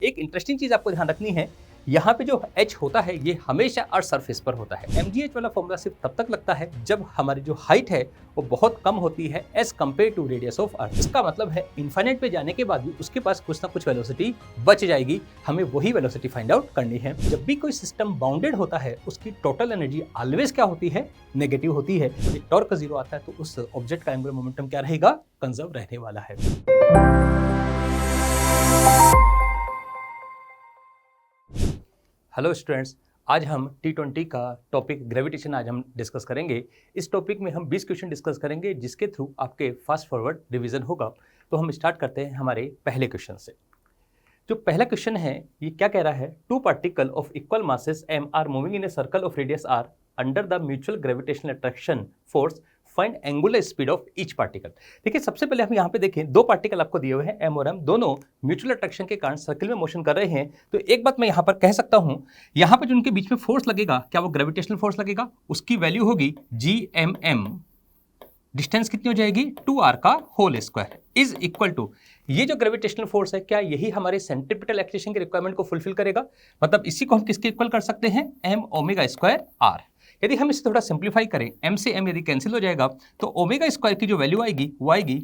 एक इंटरेस्टिंग चीज आपको ध्यान रखनी है, यहाँ पे जो H होता है ये हमेशा अर्थ सरफेस पर होता है। mgh वाला फॉर्मूला सिर्फ तब तक लगता है जब हमारी जो हाइट है वो बहुत कम होती है as compared to radius of earth. इसका मतलब है इन्फाइनाइट पे जाने के बाद भी उसके पास कुछ ना कुछ वेलोसिटी बच जाएगी, हमें वही वेलोसिटी फाइंड आउट करनी है। जब भी कोई सिस्टम बाउंडेड होता है उसकी टोटल एनर्जी ऑलवेज क्या होती है, नेगेटिव होती है। जब टॉर्क जीरो आता है तो उस ऑब्जेक्ट का एंगुलर मोमेंटम क्या रहेगा, कंजर्व रहने वाला है। हेलो स्टूडेंट्स, आज हम T20 का टॉपिक ग्रेविटेशन आज हम डिस्कस करेंगे। इस टॉपिक में हम 20 क्वेश्चन डिस्कस करेंगे जिसके थ्रू आपके फास्ट फॉरवर्ड रिवीजन होगा। तो हम स्टार्ट करते हैं हमारे पहले क्वेश्चन से। जो पहला क्वेश्चन है ये क्या कह रहा है, two particle of equal masses m are moving in a circle of radius r under the mutual gravitational attraction force, find angular speed of each particle. देखिए सबसे पहले हम यहाँ पे देखें, दो पार्टिकल आपको दिए हुए हैं m और m, दोनों म्यूचुअल अट्रैक्शन के कारण सर्कल में मोशन कर रहे हैं। तो एक बात मैं यहाँ पर कह सकता हूँ, यहाँ पे जो उनके बीच में फोर्स लगेगा, क्या वो ग्रेविटेशनल फोर्स लगेगा, उसकी वैल्यू होगी Gmm। डिस्टेंस कितनी हो जाएगी, 2r का whole square is equal to, ये जो ग्रेविटेशनल फोर्स है क्या यही हमारे सेंट्रीपिटल एक्सीलरेशन की रिक्वायरमेंट को फुलफिल करेगा। मतलब इसी को हम किसके इक्वल कर सकते हैं, m ओमेगा स्क्वायर r। यदि हम इसे थोड़ा सिंप्लीफाई करें, m से m यदि कैंसिल हो जाएगा तो ओमेगा स्क्वायर की जो वैल्यू आएगी वो आएगी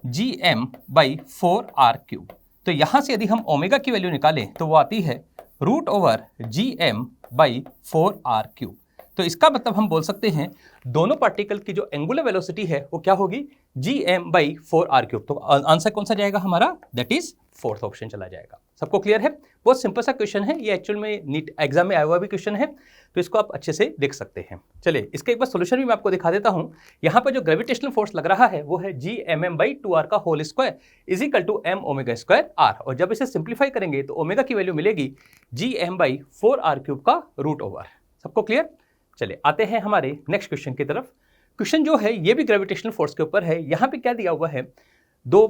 Gm/4r³। तो यहाँ से यदि हम ओमेगा की वैल्यू निकालें तो वो आती है √Gm/4r³। तो इसका मतलब हम बोल सकते हैं दोनों पार्टिकल की जो एंगुलर वेलोसिटी है वो क्या होगी, Gm/4r³। तो आंसर कौन सा जाएगा हमारा, दैट इज फोर्थ ऑप्शन चला जाएगा। सबको क्लियर है? बहुत सिंपल सा क्वेश्चन है ये, एक्चुअल में नीट एग्जाम में आया हुआ भी क्वेश्चन है, तो इसको आप अच्छे से देख सकते हैं। चलिए इसका एक बार सोल्यूशन भी मैं आपको दिखा देता हूं। यहाँ पर जो ग्रेविटेशनल फोर्स लग रहा है वो है Gmm/2r का whole square is equal to m omega square r, और जब इसे सिंप्लीफाई करेंगे तो ओमेगा की वैल्यू मिलेगी Gm/4r³ का √। सबको क्लियर? चलिए आते हैं हमारे नेक्स्ट क्वेश्चन की तरफ। क्वेश्चन जो है ये भी ग्रेविटेशनल फोर्स के ऊपर है। यहाँ पे क्या दिया हुआ है, दो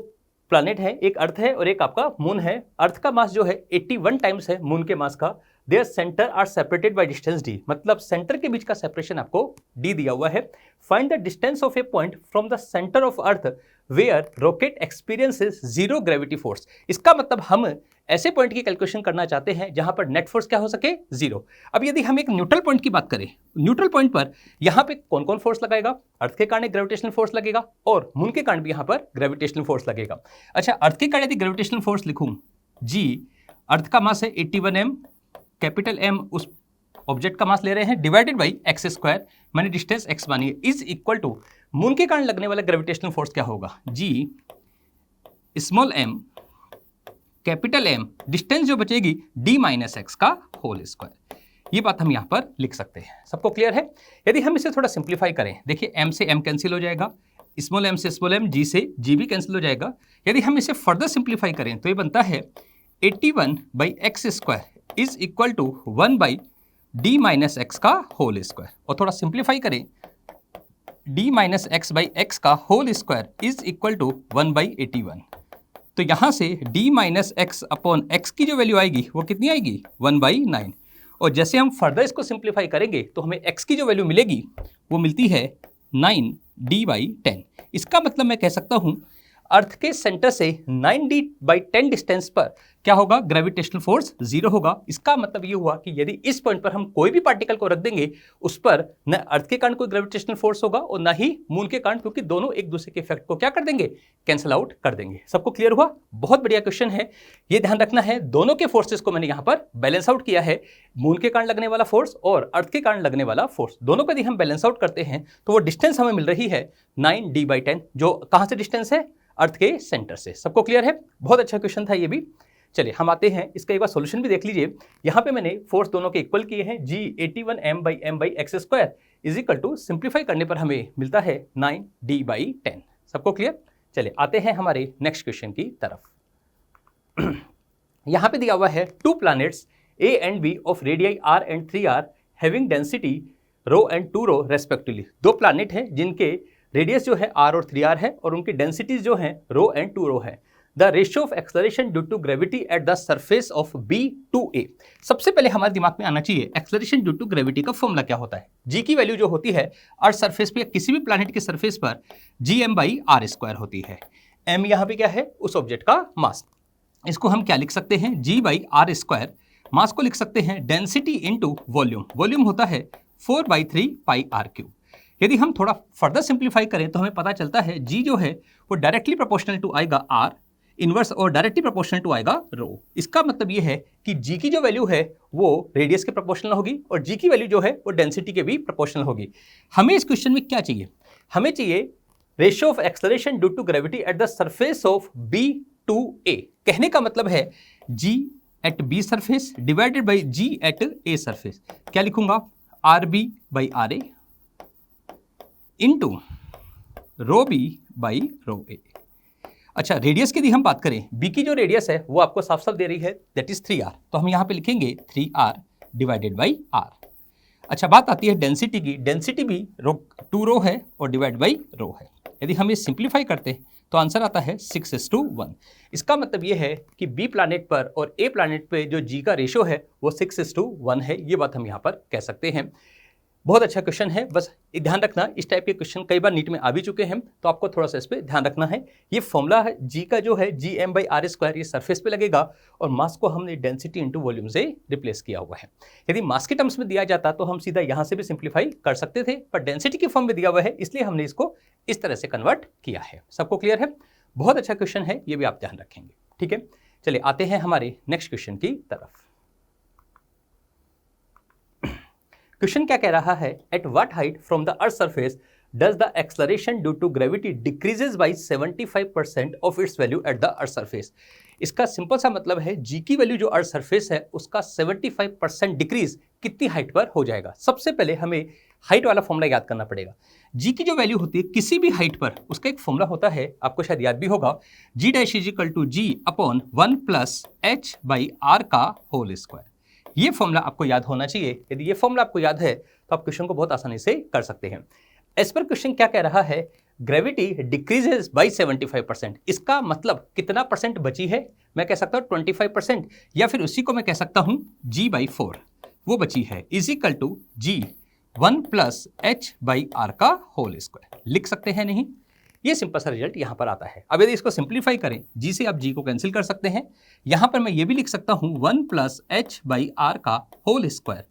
प्लैनेट है, एक अर्थ है और एक आपका मून है। अर्थ का मास जो है 81 टाइम्स है मून के मास का। Their centre are separated by distance d, मतलब सेंटर के बीच का सेपरेशन आपको d दिया हुआ है। Find the distance of a point from the centre of earth where rocket experiences zero gravity force. इसका मतलब हम ऐसे पॉइंट की कैलकुलेशन करना चाहते हैं जहां पर नेट फोर्स क्या हो सके, जीरो। अब यदि हम एक न्यूट्रल पॉइंट की बात करें, न्यूट्रल पॉइंट पर यहाँ पे कौन कौन फोर्स लगाएगा, अर्थ के कारण एक ग्रेविटेशनल फोर्स लगेगा और मून के कारण भी यहाँ पर ग्रेविटेशनल फोर्स लगेगा। अच्छा, अर्थ के कारण यदि ग्रेविटेशनल फोर्स लिखूं g, अर्थ का मास है 81m, कैपिटल M उस ऑब्जेक्ट का मास ले रहे हैं, डिवाइडेड बाई x स्क्वायर, मैंने डिस्टेंस x मानी है, इज इक्वल टू मून के कारण लगने वाला ग्रेविटेशनल फोर्स क्या होगा, g small m capital M, distance जो बचेगी d-x का होल स्क्वायर। ये बात हम यहाँ पर लिख सकते हैं। सबको क्लियर है? यदि हम इसे थोड़ा सिंप्लीफाई करें, देखिए m से m कैंसिल हो जाएगा, स्मॉल m से स्मॉल m, g से g भी कैंसिल हो जाएगा। यदि हम इसे फर्दर सिंप्लीफाई करें तो ये बनता है 81/x square is equal to 1/d-x का होल स्क्वायर, और थोड़ा सिंप्लीफाई करें d-x/x का whole square is equal to 1/81। तो यहाँ से d-x/x की जो वैल्यू आएगी वो कितनी आएगी, 1/9। और जैसे हम फर्दर इसको सिंप्लीफाई करेंगे तो हमें x की जो वैल्यू मिलेगी वो मिलती है 9d/10। इसका मतलब मैं कह सकता हूँ अर्थ के सेंटर से 9d/10 डिस्टेंस पर क्या होगा, ग्रेविटेशनल फोर्स जीरो होगा। इसका मतलब ये हुआ कि यदि इस पॉइंट पर हम कोई भी पार्टिकल को रख देंगे उस पर न अर्थ के कारण कोई ग्रेविटेशनल फोर्स होगा और ना ही मून के कारण, क्योंकि दोनों एक दूसरे के इफेक्ट को क्या कर देंगे, कैंसिल आउट कर देंगे। सबको क्लियर हुआ? बहुत बढ़िया क्वेश्चन है। ये ध्यान रखना है, दोनों के फोर्सेस को मैंने यहाँ पर बैलेंस आउट किया है, मून के कारण लगने वाला फोर्स और अर्थ के कारण लगने वाला फोर्स, दोनों को यदि हम बैलेंस आउट करते हैं तो वो डिस्टेंस हमें मिल रही है 9d/10, जो कहाँ से डिस्टेंस है, अर्थ के सेंटर से। सबको क्लियर है? बहुत अच्छा क्वेश्चन था ये भी। चलिए हम आते हैं, इसका एक बार सॉल्यूशन भी देख लीजिए। यहाँ पे मैंने फोर्स दोनों के इक्वल किए हैं, G81m/m/x square is equal to, simplify करने पर हमें मिलता है 9d/10। सबको क्लियर? चलिए आते हैं हमारे नेक्स्ट क्वेश्चन की तरफ। यहाँ पे दिया हुआ है two planets A and B of radii r and 3r having density ρ and 2ρ respectively. दो प्लैनेट हैं जिनके रेडियस जो है r और 3r है और उनकी डेंसिटीज जो हैं ρ एंड 2ρ है। The ratio of acceleration due to gravity at the surface of B to A। सबसे पहले हमारे दिमाग में आना चाहिए एक्सेलरेशन ड्यू टू ग्रेविटी का फॉर्मूला क्या होता है। G की वैल्यू जो होती है अर्थ सरफेस पे या किसी भी प्लैनेट की सरफेस पर Gm/r² होती है। m यहाँ पे क्या है, उस ऑब्जेक्ट का मास। इसको हम क्या लिख सकते हैं, G/r²। मास को लिख सकते हैं डेंसिटी इनटू वॉल्यूम। वॉल्यूम होता है 4/3 πr³। यदि हम थोड़ा फर्दर सिंप्लीफाई करें तो हमें पता चलता है G जो है वो डायरेक्टली प्रोपोर्शनल टू आएगा R इनवर्स और डायरेक्टली प्रोपोर्शनल टू आएगा रो। इसका मतलब ये है कि G की जो वैल्यू है वो रेडियस के प्रोपोर्शनल होगी और G की वैल्यू जो है वो डेंसिटी के भी प्रोपोर्शनल होगी। हमें इस क्वेश्चन में क्या चाहिए, हमें चाहिए ratio of acceleration due to gravity at the surface of B to A। कहने का मतलब है G at B surface divided by G at A surface. क्या लिखूंगा, RB/RA into rho B by rho A। अच्छा, रेडियस की यदि हम बात करें, B की जो रेडियस है वो आपको साफ साफ दे रही है, दैट इज 3R, तो हम यहाँ पे लिखेंगे 3R डिवाइडेड बाई R। अच्छा, बात आती है डेंसिटी की। डेंसिटी भी 2 रो है और डिवाइड बाई रो है। यदि हम ये सिंप्लीफाई करते हैं तो आंसर आता है 6:1। इसका मतलब ये है कि B प्लैनेट पर और A प्लैनेट पे जो G का रेशियो है वो 6:1 है। ये बात हम यहाँ पर कह सकते हैं। बहुत अच्छा क्वेश्चन है, बस ध्यान रखना इस टाइप के क्वेश्चन कई बार नीट में आ भी चुके हैं, तो आपको थोड़ा सा इस पर ध्यान रखना है। ये फॉर्मूला है G का जो है Gm/r², ये सरफेस पे लगेगा और मास को हमने डेंसिटी इंटू वॉल्यूम से रिप्लेस किया हुआ है। यदि मास के टर्म्स में दिया जाता तो हम सीधा यहाँ से भी सिंप्लीफाई कर सकते थे, पर डेंसिटी के फॉर्म में दिया हुआ है इसलिए हमने इसको इस तरह से कन्वर्ट किया है। सबको क्लियर है? बहुत अच्छा क्वेश्चन है, ये भी आप ध्यान रखेंगे। ठीक है, चलिए आते हैं हमारे नेक्स्ट क्वेश्चन की तरफ। क्वेश्चन क्या कह रहा है, at what height from the earth surface does the acceleration due to gravity decreases by 75% of its value at the earth surface. इसका सिंपल सा मतलब है G की वैल्यू जो अर्थ सरफेस है उसका 75% डिक्रीज कितनी हाइट पर हो जाएगा। सबसे पहले हमें हाइट वाला फॉर्मूला याद करना पड़ेगा। G की जो वैल्यू होती है किसी भी हाइट पर, उसका एक फॉर्मूला होता है, आपको शायद याद भी होगा, G'=G/1+h/r²। ये फॉर्मूला आपको याद होना चाहिए। यदि ये फॉर्मूला आपको याद है तो आप क्वेश्चन को बहुत आसानी से कर सकते हैं। एज पर क्वेश्चन क्या कह रहा है, ग्रेविटी डिक्रीजेज बाय 75%। इसका मतलब कितना परसेंट बची है, मैं कह सकता हूं 25%, या फिर उसी को मैं कह सकता हूं G/4 वो बची है, इज इक्वल टू G1+h/r²। लिख सकते हैं नहीं? ये सिंपल सा रिजल्ट यहां पर आता है। अब यदि इसको सिंप्लीफाई करें, G से आप G को कैंसिल कर सकते हैं। यहां पर मैं ये भी लिख सकता हूं 1+h/r²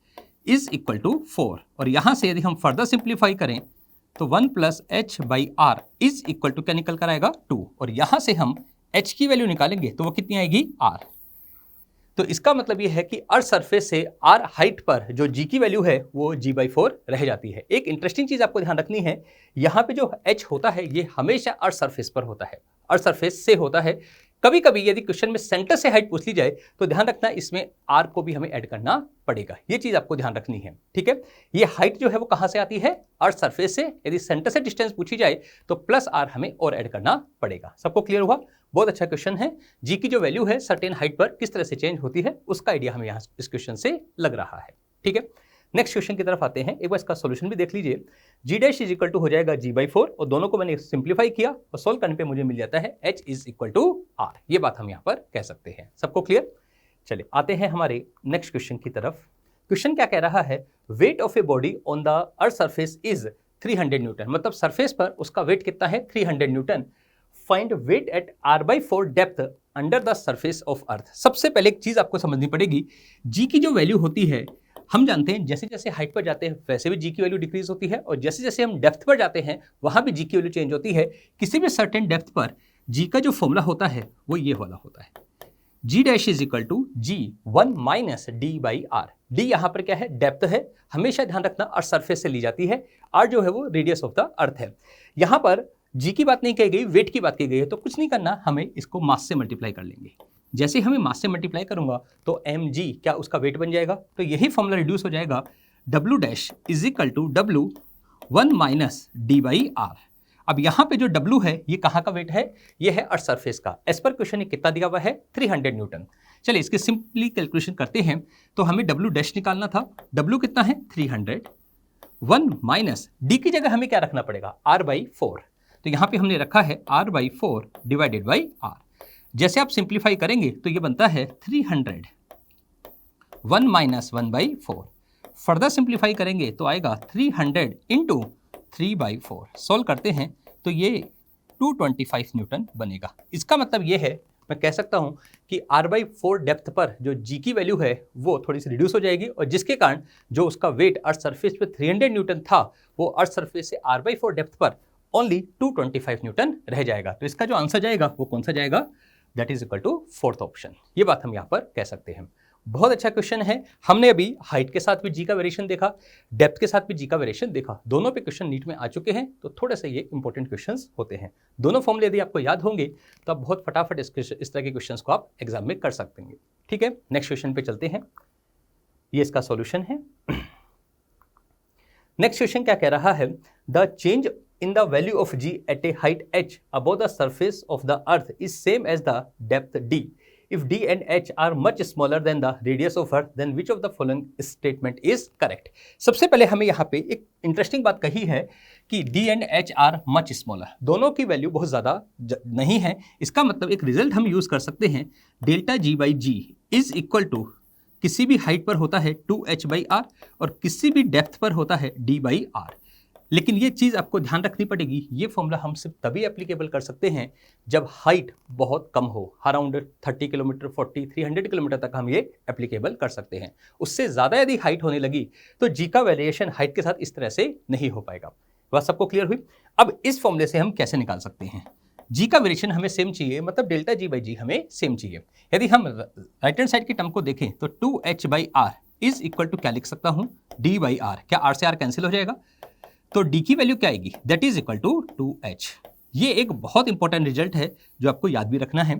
इज इक्वल टू 4, और यहां से यदि हम फर्दर सिंप्लीफाई करें तो 1+h/r इज इक्वल टू क्या निकल कर आएगा 2, और यहां से हम h की वैल्यू निकालेंगे तो वो कितनी आएगी r। तो इसका मतलब ये है कि अर्थ सरफेस से r हाइट पर जो G की वैल्यू है वो G/4 रह जाती है। एक इंटरेस्टिंग चीज आपको ध्यान रखनी है, यहाँ पे जो h होता है ये हमेशा अर्थ सरफेस पर होता है, अर्थ सरफेस से होता है। कभी कभी यदि क्वेश्चन में सेंटर से हाइट पूछ ली जाए तो ध्यान रखना इसमें r को भी हमें ऐड करना पड़ेगा। ये चीज आपको ध्यान रखनी है, ठीक है। ये हाइट जो है वो कहां से आती है, अर्थ सरफेस से। यदि सेंटर से डिस्टेंस पूछी जाए तो +r हमें और ऐड करना पड़ेगा। सबको क्लियर हुआ? बहुत अच्छा क्वेश्चन है। G की जो वैल्यू है सर्टेन हाइट पर किस तरह से चेंज होती है उसका आइडिया हमें यहाँ इस क्वेश्चन से लग रहा है, ठीक है। नेक्स्ट क्वेश्चन की तरफ आते हैं। एक बार इसका सॉल्यूशन भी देख लीजिए। G' इज इक्वल टू हो जाएगा G/4, और दोनों को मैंने सिंप्लीफाई किया और सोल्व करने पे मुझे मिल जाता है H is equal to R। ये बात हम यहाँ पर कह सकते हैं। सबको क्लियर? चलिए आते हैं हमारे नेक्स्ट क्वेश्चन की तरफ। क्वेश्चन क्या कह रहा है, weight of a body on the earth surface is 300 newton. मतलब सरफेस पर उसका वेट कितना है, 300 newton. Find weight at r/4 depth under the surface of earth. सबसे पहले एक चीज आपको समझनी पड़ेगी, G की जो वैल्यू होती है, हम जानते हैं जैसे जैसे हाइट पर जाते हैं वैसे भी G की वैल्यू डिक्रीज होती है, और जैसे जैसे हम डेप्थ पर जाते हैं वहां भी G की वैल्यू चेंज होती है। किसी भी सर्टेन डेप्थ पर G का जो फॉर्मूला होता है वो ये वाला होता है, G' is equal to G1 - d/r। d यहां पर क्या है, डेप्थ है, हमेशा ध्यान रखना अर्थ सरफेस से ली जाती है। r जो है वो रेडियस ऑफ द अर्थ है। यहां पर G की बात नहीं कही गई, वेट की बात की गई है, तो कुछ नहीं करना, हमें इसको मास से मल्टीप्लाई कर लेंगे। जैसे हमें मास से मल्टीप्लाई करूंगा तो mg क्या उसका वेट बन जाएगा, तो यही फॉर्मूला रिड्यूस हो जाएगा, W' is equal to W1 - d/r। अब यहाँ पे जो W है ये कहाँ का वेट है, ये है अर्थ सरफेस का। एज पर क्वेश्चन ये कितना दिया हुआ है, 300 न्यूटन। चलिए इसकी सिंपली कैलकुलेशन करते हैं। तो हमें W' निकालना था, W कितना है 300, 1 - d की जगह हमें क्या रखना पड़ेगा, r/4। तो यहाँ पे हमने रखा है r/4 डिवाइडेड बाई r। जैसे आप सिंप्लीफाई करेंगे तो ये बनता है 300, 1 - 1/4। फर्दर सिंप्लीफाई करेंगे तो आएगा 300 इंटू 3/4। सॉल्व करते हैं तो ये 225 न्यूटन बनेगा। इसका मतलब ये है मैं कह सकता हूं कि r/4 डेप्थ पर जो g की वैल्यू है वो थोड़ी सी रिड्यूस हो जाएगी, और जिसके कारण जो उसका वेट अर्थ सरफेस पे 300 न्यूटन था वो अर्थ सरफेस से r/4 डेप्थ पर ओनली 225 न्यूटन रह जाएगा। तो इसका जो आंसर जाएगा वो कौन सा जाएगा, that is equal to fourth option. ये बात हम यहाँ पर कह सकते हैं। बहुत अच्छा क्वेश्चन है। हमने अभी हाइट के साथ भी जी का वेरिएशन देखा, डेप्थ के साथ भी जी का वेरिएशन देखा, दोनों पे क्वेश्चन नीट में आ चुके हैं, तो थोड़े से ये इंपॉर्टेंट क्वेश्चंस होते हैं। दोनों फॉर्मूले यदि आपको याद होंगे तो आप बहुत फटाफट इस तरह के क्वेश्चंस को आप एग्जाम में कर सकते हैं। ठीक है, नेक्स्ट क्वेश्चन पे चलते हैं। ये इसका सॉल्यूशन है। नेक्स्ट क्वेश्चन क्या कह रहा है, the change in the value of g at a height h above the surface of the earth is same as the depth d. If d and h are much smaller than the radius of earth, then which of the following statement is correct? सबसे पहले हमें यहाँ पे एक interesting बात कही है कि d and h are much smaller, दोनों की वैल्यू बहुत ज़्यादा नहीं है। इसका मतलब एक रिजल्ट हम यूज़ कर सकते हैं, delta g by g is equal to किसी भी हाइट पर होता है 2h बाई आर और किसी भी डेप्थ पर होता है d बाई आर। लेकिन ये चीज़ आपको ध्यान रखनी पड़ेगी, ये फॉर्मूला हम सिर्फ तभी एप्लीकेबल कर सकते हैं जब हाइट बहुत कम हो, अराउंड 30 किलोमीटर 300 किलोमीटर तक हम ये एप्लीकेबल कर सकते हैं। उससे ज़्यादा यदि हाइट होने लगी तो जी का वेरिएशन हाइट के साथ इस तरह से नहीं हो पाएगा। बात सबको क्लियर हुई? अब इस फॉर्मूले से हम कैसे निकाल सकते हैं, जी का वेरिएशन हमें सेम चाहिए, मतलब डेल्टा जी बाई जी हमें सेम चाहिए। यदि हम राइट हैंड साइड की टर्म को देखें तो 2h by r is equal to क्या लिख सकता हूँ, d बाई आर। क्या आर से आर कैंसिल हो जाएगा, तो d की वैल्यू क्या आएगी, that is equal to 2h। ये एक बहुत इंपॉर्टेंट रिजल्ट है जो आपको याद भी रखना है।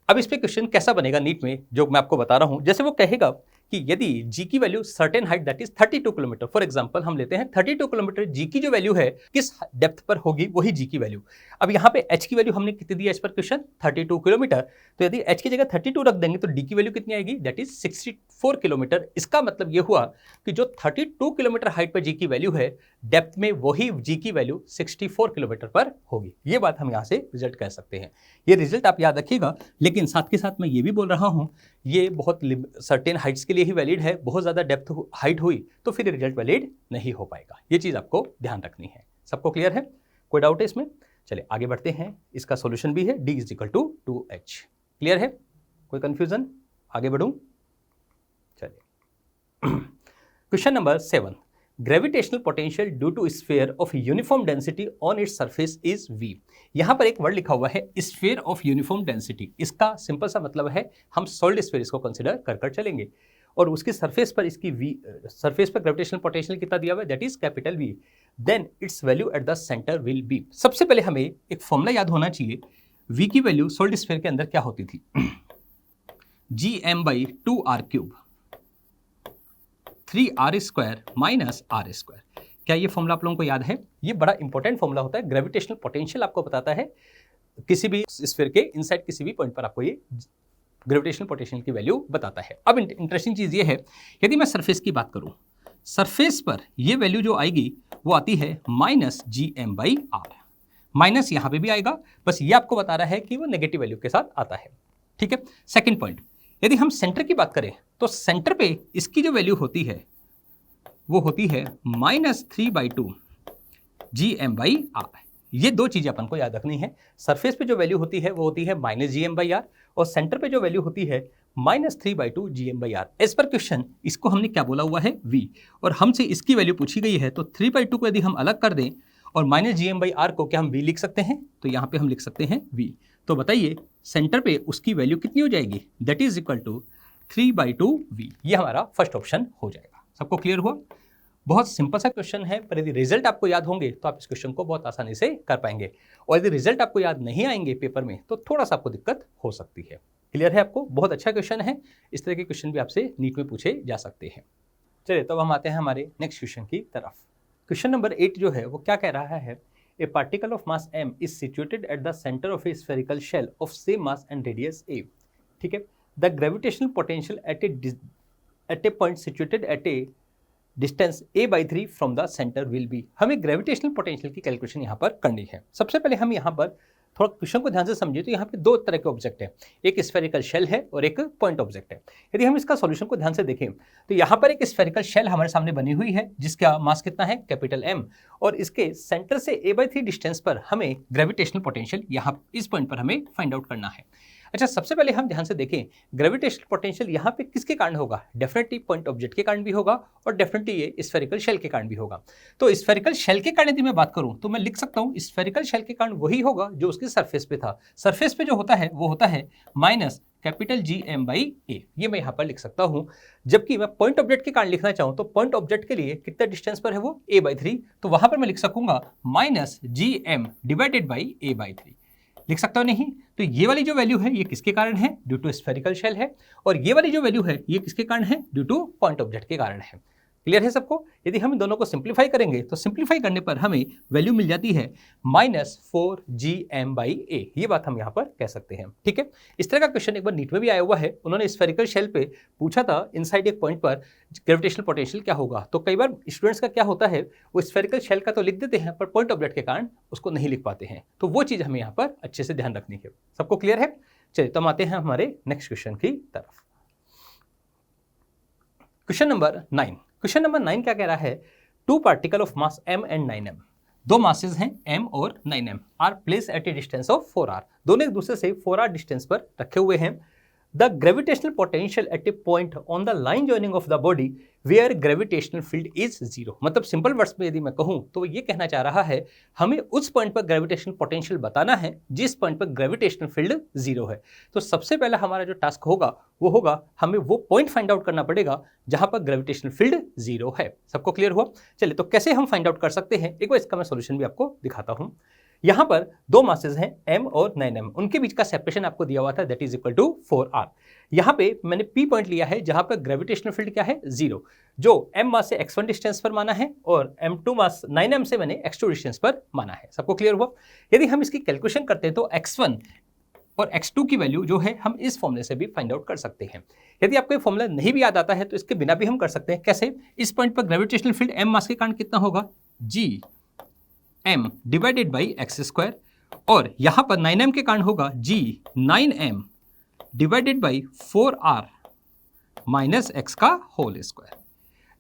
अब इस पे क्वेश्चन कैसा बनेगा नीट में, जो मैं आपको बता रहा हूं, जैसे वो कहेगा कि यदि g की value certain height that is 32 kilometre, for example हम लेते हैं 32 किलोमीटर, g की जो वैल्यू है किस डेप्थ पर होगी वही g की वैल्यू। अब यहाँ पे h की वैल्यू हमने कितनी दी, h पर क्वेश्चन 32 किलोमीटर, तो यदि h की जगह 32 रख देंगे तो d की वैल्यू कितनी आएगी, दैट इज 64 किलोमीटर। इसका मतलब ये हुआ कि जो 32 किलोमीटर हाइट पर g की वैल्यू है, डेप्थ में वही g की वैल्यू 64 किलोमीटर पर होगी। ये बात हम यहाँ से रिजल्ट कह सकते हैं। ये रिजल्ट आप याद रखिएगा, लेकिन साथ के साथ मैं ये भी बोल रहा हूँ ये बहुत सर्टेन हाइट्स के लिए ही वैलिड है। बहुत ज़्यादा डेप्थ हाइट हुई तो फिर रिजल्ट वैलिड नहीं हो पाएगा। ये चीज़ आपको ध्यान रखनी है। सबको क्लियर है? कोई डाउट है इसमें? चलिए आगे बढ़ते हैं। इसका सॉल्यूशन भी है, d is equal to 2h। Clear है? कोई कंफ्यूजन? आगे बढ़ूं? चलिए question number 7, gravitational potential due to sphere of uniform density on its surface is v। यहाँ पर एक वर्ड लिखा हुआ है स्फीयर ऑफ यूनिफॉर्म डेंसिटी। इसका सिंपल सा मतलब है हम सॉलिड स्फीयर इसको कंसिडर कर चलेंगे, और उसकी सरफेस पर इसकी v, सरफेस पर ग्रेविटेशनल पोटेंशियल कितना दिया हुआ है, that is capital V। Then its value at the centre will be. सबसे पहले हमें एक फॉर्मूला याद होना चाहिए, v की वैल्यू सॉलिड स्फीयर के अंदर क्या होती थी, gm/2r³ 3r² माइनस r²। क्या ये फॉर्मूला आप लोगों को याद है? ये बड़ा इंपॉर्टेंट फॉर्मूला होता है। ग्रेविटेशनल पोटेंशियल आपको बताता है किसी भी स्फीयर के इनसाइड किसी भी पॉइंट पर आपको ये ग्रेविटेशनल पोटेंशियल की वैल्यू बताता है। अब इंटरेस्टिंग चीज़ ये है, यदि मैं सरफेस की बात करूं, सरफेस पर ये वैल्यू जो आएगी वो आती है -gm/r। माइनस यहाँ पे भी आएगा, बस ये आपको बता रहा है कि वो नेगेटिव वैल्यू के साथ आता है। ठीक है। सेकेंड पॉइंट, यदि हम सेंटर की बात करें तो सेंटर पे इसकी जो वैल्यू होती है वो होती है -3/2 gm/r। ये दो चीज़ें अपन को याद रखनी है। सरफेस पे जो वैल्यू होती है वो होती है -gm/r, और सेंटर पे जो वैल्यू होती है -3/2 gm/r। एज पर क्वेश्चन इसको हमने क्या बोला हुआ है, v, और हमसे इसकी वैल्यू पूछी गई है, तो 3/2 को यदि हम अलग कर दें और -gm/r को क्या हम v लिख सकते हैं, तो यहाँ पे हम लिख सकते हैं v। तो बताइए सेंटर पे उसकी वैल्यू कितनी हो जाएगी, that is equal to 3/2 v। ये हमारा फर्स्ट ऑप्शन हो जाएगा। सबको क्लियर हुआ? बहुत सिंपल सा क्वेश्चन है, पर यदि रिजल्ट आपको याद होंगे तो आप इस क्वेश्चन को बहुत आसानी से कर पाएंगे, और यदि रिजल्ट आपको याद नहीं आएंगे पेपर में तो थोड़ा सा आपको दिक्कत हो सकती है। क्लियर है आपको? बहुत अच्छा क्वेश्चन है। इस तरह के क्वेश्चन भी आपसे नीट में पूछे जा सकते हैं। चलिए तब हम आते हैं हमारे नेक्स्ट क्वेश्चन की तरफ। क्वेश्चन नंबर 8 जो है वो क्या कह रहा है, a particle of mass m is situated at the centre of a spherical shell of same mass and radius a। ठीक है। The gravitational potential at a point situated at a distance a/3 from the centre will be. हमें gravitational potential की calculation यहाँ पर करनी है। सबसे पहले हम यहाँ पर थोड़ा क्वेश्चन को ध्यान से समझिए, तो यहाँ पे दो तरह के ऑब्जेक्ट है, एक स्फेरिकल शेल है और एक पॉइंट ऑब्जेक्ट है। यदि हम इसका सॉल्यूशन को ध्यान से देखें तो यहाँ पर एक स्फेरिकल शेल हमारे सामने बनी हुई है जिसका मास कितना है, कैपिटल M, और इसके सेंटर से a/3 डिस्टेंस पर हमें ग्रेविटेशनल पोटेंशियल यहाँ इस पॉइंट पर हमें फाइंड आउट करना है। अच्छा, सबसे पहले हम ध्यान से देखें ग्रेविटेशनल पोटेंशियल यहाँ पे किसके कारण होगा, डेफिनेटली पॉइंट ऑब्जेक्ट के कारण भी होगा और डेफिनेटली ये स्फेरिकल शेल के कारण भी होगा। तो स्फेरिकल शेल के कारण यदि मैं बात करूं तो मैं लिख सकता हूं स्फेरिकल शेल के कारण वही होगा जो उसके सरफेस पे था। सरफेस पे जो होता है वो होता है माइनस कैपिटल Gm/a, ये मैं यहाँ पर लिख सकता हूँ। जबकि मैं पॉइंट ऑब्जेक्ट के कारण लिखना चाहूँ तो पॉइंट ऑब्जेक्ट के लिए कितना डिस्टेंस पर है वो a/3, तो वहां पर मैं लिख सकूंगा माइनस Gm/a/3 लिख सकता हूँ नहीं। तो ये वाली जो वैल्यू है ये किसके कारण है, ड्यू टू स्फेरिकल शेल है, और ये वाली जो वैल्यू है ये किसके कारण है, ड्यू टू पॉइंट ऑब्जेक्ट के कारण है। क्लियर है सबको? यदि हम इन दोनों को सिंप्लीफाई करेंगे तो सिंप्लीफाई करने पर हमें वैल्यू मिल जाती है -4Gm/a, ये बात हम यहाँ पर कह सकते हैं। ठीक है, इस तरह का क्वेश्चन एक बार नीट में भी आया हुआ है। उन्होंने स्फेरिकल शेल पे पूछा था इनसाइड एक पॉइंट पर ग्रेविटेशनल पोटेंशियल क्या होगा, तो कई बार स्टूडेंट्स का क्या होता है वो स्फेरिकल शेल का तो लिख देते हैं पर पॉइंट ऑब्जेक्ट के कारण उसको नहीं लिख पाते हैं, तो वो चीज़ हमें यहाँ पर अच्छे से ध्यान रखनी है। सबको क्लियर है? चलिए तो हम आते हैं हमारे नेक्स्ट क्वेश्चन की तरफ। Question number 9। क्वेश्चन नंबर 9 क्या कह रहा है, 2 particle of mass m and 9m, दो मासेस हैं m और 9m, are place at a distance of 4r, दोनों एक दूसरे से 4r डिस्टेंस पर रखे हुए हैं। The gravitational potential at a point on the line joining of the body where gravitational field is 0। मतलब सिंपल वर्ड्स में यदि मैं कहूं तो ये कहना चाह रहा है हमें उस पॉइंट पर ग्रेविटेशनल पोटेंशियल बताना है जिस पॉइंट पर ग्रेविटेशनल फील्ड 0 है। तो सबसे पहला हमारा जो टास्क होगा वो होगा हमें वो पॉइंट फाइंड आउट करना पड़ेगा जहां पर ग्रेविटेशनल फील्ड 0 है। सबको क्लियर हुआ? चलिए तो कैसे हम फाइंड आउट कर सकते हैं, एक बार इसका मैं सोल्यूशन भी आपको दिखाता हूं। यहां पर दो मासेस हैं m और 9m, उनके बीच का सेपरेशन आपको दिया हुआ था that is equal to 4r। यहां पे मैंने p पॉइंट लिया है जहां पर ग्रेविटेशनल फील्ड क्या है, 0, जो m मास से x1 डिस्टेंस पर माना है और m2 मास 9m से मैंने x2 डिस्टेंस पर माना है। सबको क्लियर हुआ? यदि हम इसकी कैलकुलेशन करते हैं तो x1 और x2 की वैल्यू जो है हम इस फॉर्मूले से भी फाइंड आउट कर सकते हैं। यदि आपको ये फॉर्मूला नहीं भी याद आता है तो इसके बिना भी हम कर सकते हैं। कैसे? इस पॉइंट पर ग्रेविटेशनल फील्ड m मास के कारण कितना होगा, Gm डिवाइडेड बाई x², और यहां पर 9m के कारण होगा G9m divided by 4r minus x का होल स्क्वायर।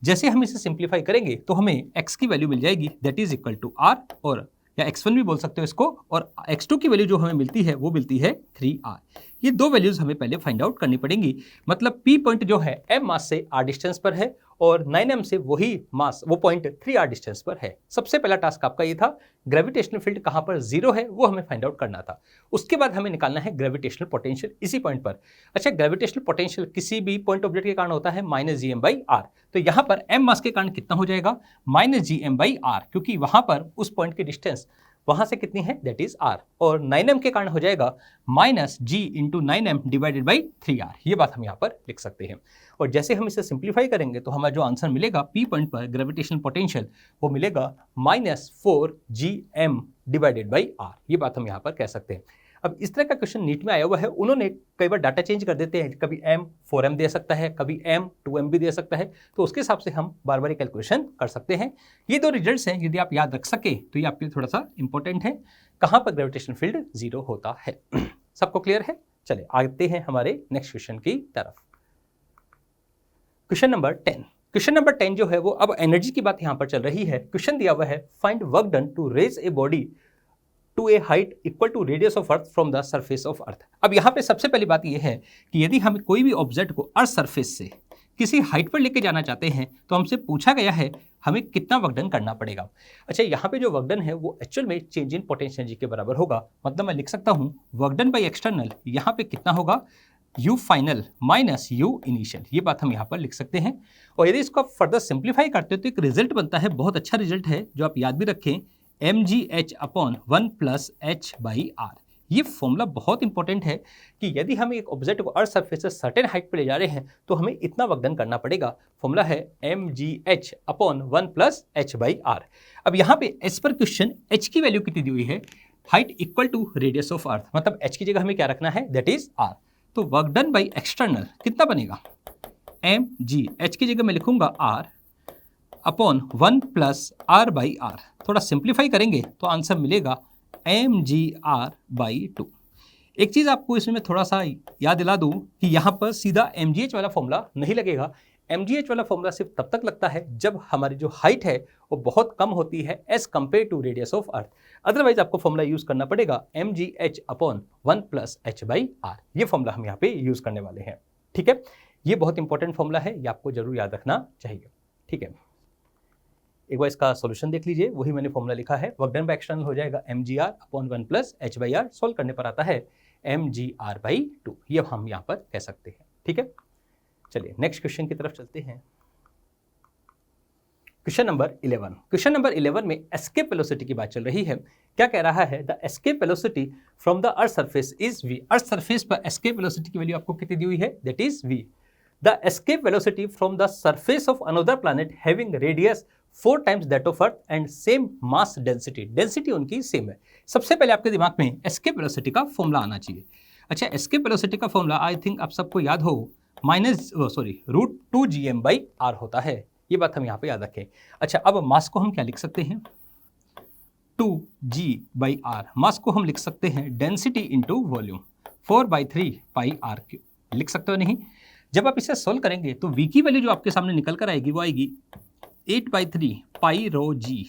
जैसे हम इसे सिंप्लीफाई करेंगे तो हमें x की वैल्यू मिल जाएगी that is equal to r, और या x1 भी बोल सकते हो इसको, और x2 की वैल्यू जो हमें मिलती है वो मिलती है 3r। ये दो वैल्यूज हमें पहले फाइंड आउट करनी पड़ेंगी। मतलब p पॉइंट जो है m मास से r डिस्टेंस पर है और 9m से वही मास वो पॉइंट 3r डिस्टेंस पर है। सबसे पहला टास्क आपका ये था ग्रेविटेशनल फील्ड कहां पर 0 है वो हमें फाइंड आउट करना था। उसके बाद हमें निकालना है ग्रेविटेशनल पोटेंशियल इसी पॉइंट पर। अच्छा, ग्रेविटेशनल पोटेंशियल किसी भी पॉइंट ऑब्जेक्ट के कारण होता है -Gm/r, तो यहां पर m मास के कारण कितना हो जाएगा, -Gm/r, क्योंकि वहां पर उस पॉइंट की डिस्टेंस वहां से कितनी है दैट इज r, और 9m के कारण हो जाएगा -G × 9m divided by 3r। ये बात हम यहाँ पर लिख सकते हैं। और जैसे हम इसे सिंप्लीफाई करेंगे तो हमारा जो आंसर मिलेगा p पॉइंट पर ग्रेविटेशनल पोटेंशियल वो मिलेगा -4Gm डिवाइडेड बाई r। ये बात हम यहाँ पर कह सकते हैं। अब इस तरह का क्वेश्चन नीट में आया हुआ है, उन्होंने कई बार डाटा चेंज कर देते हैं, कभी m 4m दे सकता है, कभी m 2m भी दे सकता है, तो उसके हिसाब से हम बार बार कैलकुलेशन कर सकते हैं। ये दो रिजल्ट्स हैं, यदि आप याद रख सके तो ये आपके लिए थोड़ा सा इंपॉर्टेंट है, कहाँ पर ग्रेविटेशनल फील्ड 0 होता है। सबको क्लियर है? चले आते हैं हमारे नेक्स्ट क्वेश्चन की तरफ। Question number 10। क्वेश्चन नंबर 10 जो है वो अब एनर्जी की बात यहाँ पर चल रही है। क्वेश्चन दिया हुआ है find work done to raise a body to a height equal to radius of earth from the surface of earth. अब यहाँ पे सबसे पहली बात यह है कि यदि हम कोई भी ऑब्जेक्ट को अर्थ सरफेस से किसी हाइट पर लेके जाना चाहते हैं तो हमसे पूछा गया है हमें कितना वर्क डन करना पड़ेगा। अच्छा, यहाँ पे जो वर्क डन है वो एक्चुअल में चेंज इन पोटेंशियल एनर्जी के बराबर होगा। मतलब मैं लिख सकता हूँ वर्क डन बाई एक्सटर्नल, यहाँ पे कितना होगा U final minus U initial, ये बात हम यहाँ पर लिख सकते हैं। और यदि इसको आप फर्दर सिंप्लीफाई करते हो तो एक रिजल्ट बनता है, बहुत अच्छा रिजल्ट है जो आप याद भी रखें, mgh/1 + h/r। ये फॉर्मूला बहुत इंपॉर्टेंट है कि यदि हम एक ऑब्जेक्ट को अर्थ सरफेस से सर्टेन हाइट पर ले जा रहे हैं तो हमें इतना वर्क डन करना पड़ेगा। फॉर्मूला है mgh/1 + h/r। अब यहाँ पे एज पर क्वेश्चन h की वैल्यू कितनी दी हुई है, height equal to radius of earth, मतलब h की जगह हमें क्या रखना है दैट इज r। तो वर्क डन बाई एक्सटर्नल कितना बनेगा, mg, h की जगह मैं लिखूंगा r/1 + r/r। थोड़ा सिंप्लीफाई करेंगे तो आंसर मिलेगा mgr/2। एक चीज़ आपको इसमें थोड़ा सा याद दिला दूं कि यहाँ पर सीधा mgh वाला फॉर्मूला नहीं लगेगा। mgh वाला फॉर्मूला सिर्फ तब तक लगता है जब हमारी जो हाइट है वो बहुत कम होती है as compare to radius of earth. Otherwise आपको फॉर्मूला यूज करना पड़ेगा mgh/1+h/r। ये फॉर्मूला हम यहाँ पे यूज करने वाले हैं। ठीक है, ये बहुत इंपॉर्टेंट फॉर्मूला है, ये आपको जरूर याद रखना चाहिए। ठीक है, एक बार इसका सॉल्यूशन देख लीजिए, वही मैंने फॉर्मूला लिखा है, वर्क डन बाय एक्सटर्नल हो जाएगा mgr/1+h/r, सोल्व करने पर आता है mgr/2। ये हम यहाँ पर कह सकते हैं। ठीक है, चलिए नेक्स्ट क्वेश्चन की तरफ चलते हैं। Question number 11। क्वेश्चन नंबर 11 में एस्केप वेलोसिटी की बात चल रही है। क्या कह रहा है, the escape velocity from the earth surface is v। Earth surface पर एस्केप वेलोसिटी की वैल्यू आपको कितनी दी हुई है, that is v। The escape velocity from the surface of another planet having radius 4 times that of earth and same mass density. Density उनकी same है। सबसे पहले आपके दिमाग में एस्केप वेलोसिटी का फॉर्मूला आना चाहिए। अच्छा, एस्केप वेलोसिटी का फॉर्मूला आई थिंक आप सबको याद हो, √2gm/r होता है। ये बात हम यहाँ पे याद रखें। अच्छा, अब मास को हम क्या लिख सकते हैं, 2g/r। मास को हम लिख सकते हैं डेंसिटी इंटू वॉल्यूम, 4/3πr3। लिख सकते हो नहीं? जब आप इसे सोल्व करेंगे तो v की वैल्यू जो आपके सामने निकल कर आएगी वो आएगी 8/3πρg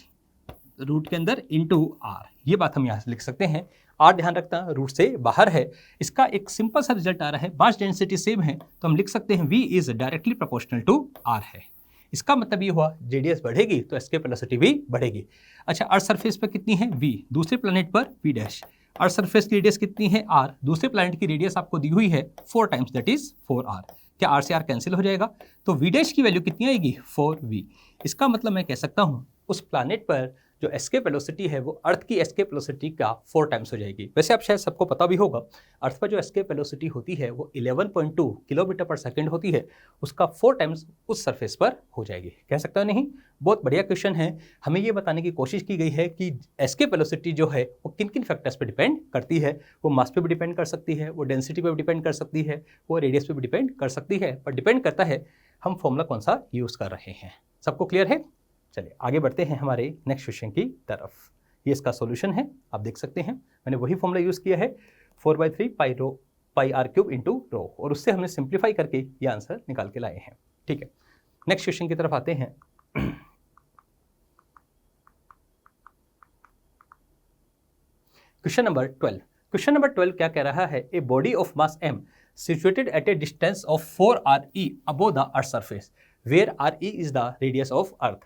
रूट के अंदर इंटू r। ये बात हम यहाँ से लिख सकते हैं। r ध्यान रखना रूट से बाहर है। इसका एक सिंपल सा रिजल्ट आ रहा है, मास डेंसिटी सेम है तो हम लिख सकते हैं v is directly proportional to r है। इसका मतलब ये हुआ रेडियस बढ़ेगी तो एस्केप वेलोसिटी भी बढ़ेगी। अच्छा, अर्थ सरफेस पर कितनी है v, दूसरे प्लैनेट पर v डैश। अर्थ सरफेस की रेडियस कितनी है r, दूसरे प्लैनेट की रेडियस आपको दी हुई है 4 टाइम्स दैट इज 4r। क्या r से r कैंसिल हो जाएगा तो v डैश की वैल्यू कितनी आएगी 4v। इसका मतलब मैं कह सकता हूँ उस प्लैनेट पर जो एस्केप वेलोसिटी है वो अर्थ की एस्केप वेलोसिटी का 4 टाइम्स हो जाएगी। वैसे आप शायद सबको पता भी होगा, अर्थ पर जो एस्केप वेलोसिटी होती है वो 11.2 किलोमीटर पर सेकंड होती है, उसका 4 टाइम्स उस सरफेस पर हो जाएगी। कह सकते हो नहीं? बहुत बढ़िया क्वेश्चन है। हमें ये बताने की कोशिश की गई है कि एस्केप वेलोसिटी जो है वो किन किन फैक्टर्स पर डिपेंड करती है। वो मास पे भी डिपेंड कर सकती है, वो डेंसिटी पे भी डिपेंड कर सकती है, वो रेडियस पे भी डिपेंड कर सकती है, पर डिपेंड करता है हम फॉर्मूला कौन सा यूज़ कर रहे हैं। सबको क्लियर है? चलिए आगे बढ़ते हैं हमारे नेक्स्ट क्वेश्चन की तरफ। ये इसका सॉल्यूशन है, आप देख सकते हैं मैंने वही फॉर्मूला यूज़ किया है 4/3πr³ इंटू रो, और उससे हमने सिंप्लीफाई करके ये आंसर निकाल के लाए हैं। ठीक है, नेक्स्ट क्वेश्चन की तरफ आते हैं। Question number 12। क्वेश्चन नंबर 12 क्या कह रहा है, a body of mass m situated at a distance of 4re above the earth surface where re is the radius of earth,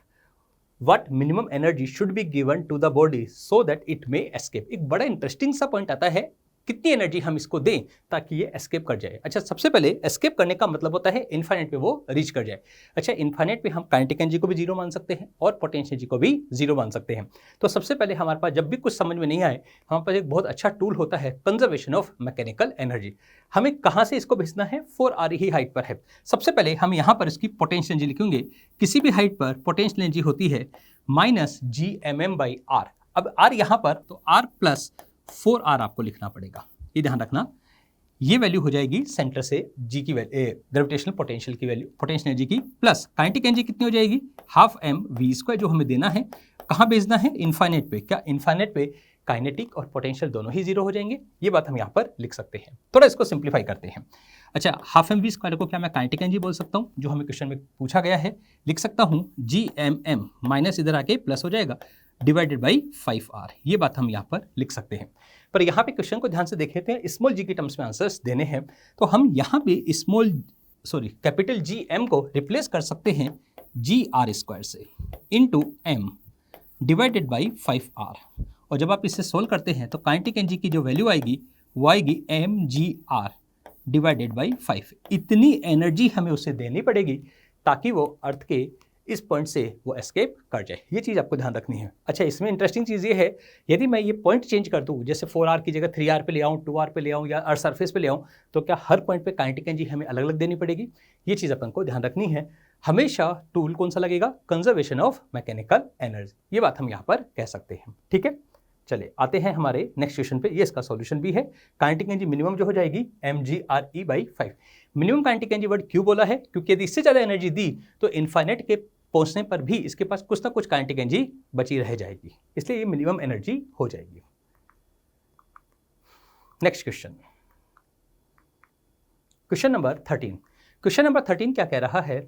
what minimum energy should be given to the body so that it may escape। एक बड़ा interesting सा point आता है, कितनी energy हम इसको दें ताकि ये एस्केप कर जाए। अच्छा, सबसे पहले एस्केप करने का मतलब होता है इन्फाइनाइट पे वो रीच कर जाए। अच्छा, इन्फाइनाइट पे हम काइनेटिक एनर्जी को भी जीरो मान सकते हैं और पोटेंशियल एनर्जी को भी जीरो मान सकते हैं। तो सबसे पहले हमारे पास जब भी कुछ समझ में नहीं आए, हमारे पास एक बहुत अच्छा टूल होता है कंजर्वेशन ऑफ मैकेनिकल एनर्जी। हमें कहाँ से इसको भेजना है, 4r ही हाइट पर है। सबसे पहले हम यहाँ पर इसकी पोटेंशियल एनर्जी लिखेंगे। किसी भी हाइट पर पोटेंशियल एनर्जी होती है -gmm/r। अब r यहाँ पर तो r + 4r आपको लिखना पड़ेगा, ये ध्यान रखना। ये वैल्यू हो जाएगी सेंटर से g की वैल्यू, ग्रेविटेशनल पोटेंशियल की वैल्यू, पोटेंशियल एनर्जी की, प्लस काइनेटिक एनर्जी कितनी हो जाएगी 12mv², जो हमें देना है। कहाँ भेजना है, इन्फाइनाइट पे। क्या इन्फाइनाइट पे काइनेटिक और पोटेंशियल दोनों ही जीरो हो जाएंगे? ये बात हम यहाँ पर लिख सकते हैं। थोड़ा इसको सिंप्लीफाई करते हैं। अच्छा, 12mv² को क्या मैं काइनेटिक एनर्जी बोल सकता हूँ, जो हमें क्वेश्चन में पूछा गया है। लिख सकता हूँ gmm माइनस इधर आके प्लस हो जाएगा /5r। ये बात हम यहाँ पर लिख सकते हैं। पर यहाँ पे क्वेश्चन को ध्यान से देख लेते हैं, स्मॉल g की टर्म्स में आंसर्स देने हैं, तो हम यहाँ पे कैपिटल GM को रिप्लेस कर सकते हैं gr² से इंटू m /5r। और जब आप इसे सोल्व करते हैं तो काइनेटिक एनर्जी की जो वैल्यू आएगी वो आएगी mgr /5। इतनी एनर्जी हमें उसे देनी पड़ेगी ताकि वो अर्थ के इस पॉइंट से वो एस्केप कर जाए। ये चीज़ आपको ध्यान रखनी है। अच्छा, इसमें इंटरेस्टिंग चीज़ ये है, यदि मैं ये पॉइंट चेंज कर दूँ, जैसे 4r की जगह 3r पे ले आऊँ, 2r पे ले आऊँ या अर्थ सरफेस पे ले आऊँ, तो क्या हर पॉइंट पे काइनेटिक एनर्जी हमें अलग अलग देनी पड़ेगी? ये चीज़ अपन को ध्यान रखनी है। हमेशा टूल कौन सा लगेगा, कंजर्वेशन ऑफ मैकेनिकल एनर्जी। ये बात हम यहाँ पर कह सकते हैं। ठीक है, चलिए आते हैं हमारे नेक्स्ट क्वेश्चन पे। ये इसका सॉल्यूशन भी है। काइनेटिक एनर्जी मिनिमम जो हो जाएगी mgre/5। Minimum kinetic energy word क्यों बोला है, क्योंकि यदि इससे ज़्यादा एनर्जी दी तो इन्फाइनाइट के पहुंचने पर भी इसके पास कुछ ना कुछ काइनेटिक एनर्जी बची रह जाएगी, इसलिए ये मिनिमम एनर्जी हो जाएगी। Next question, question number 13। Question number 13 क्या कह रहा है,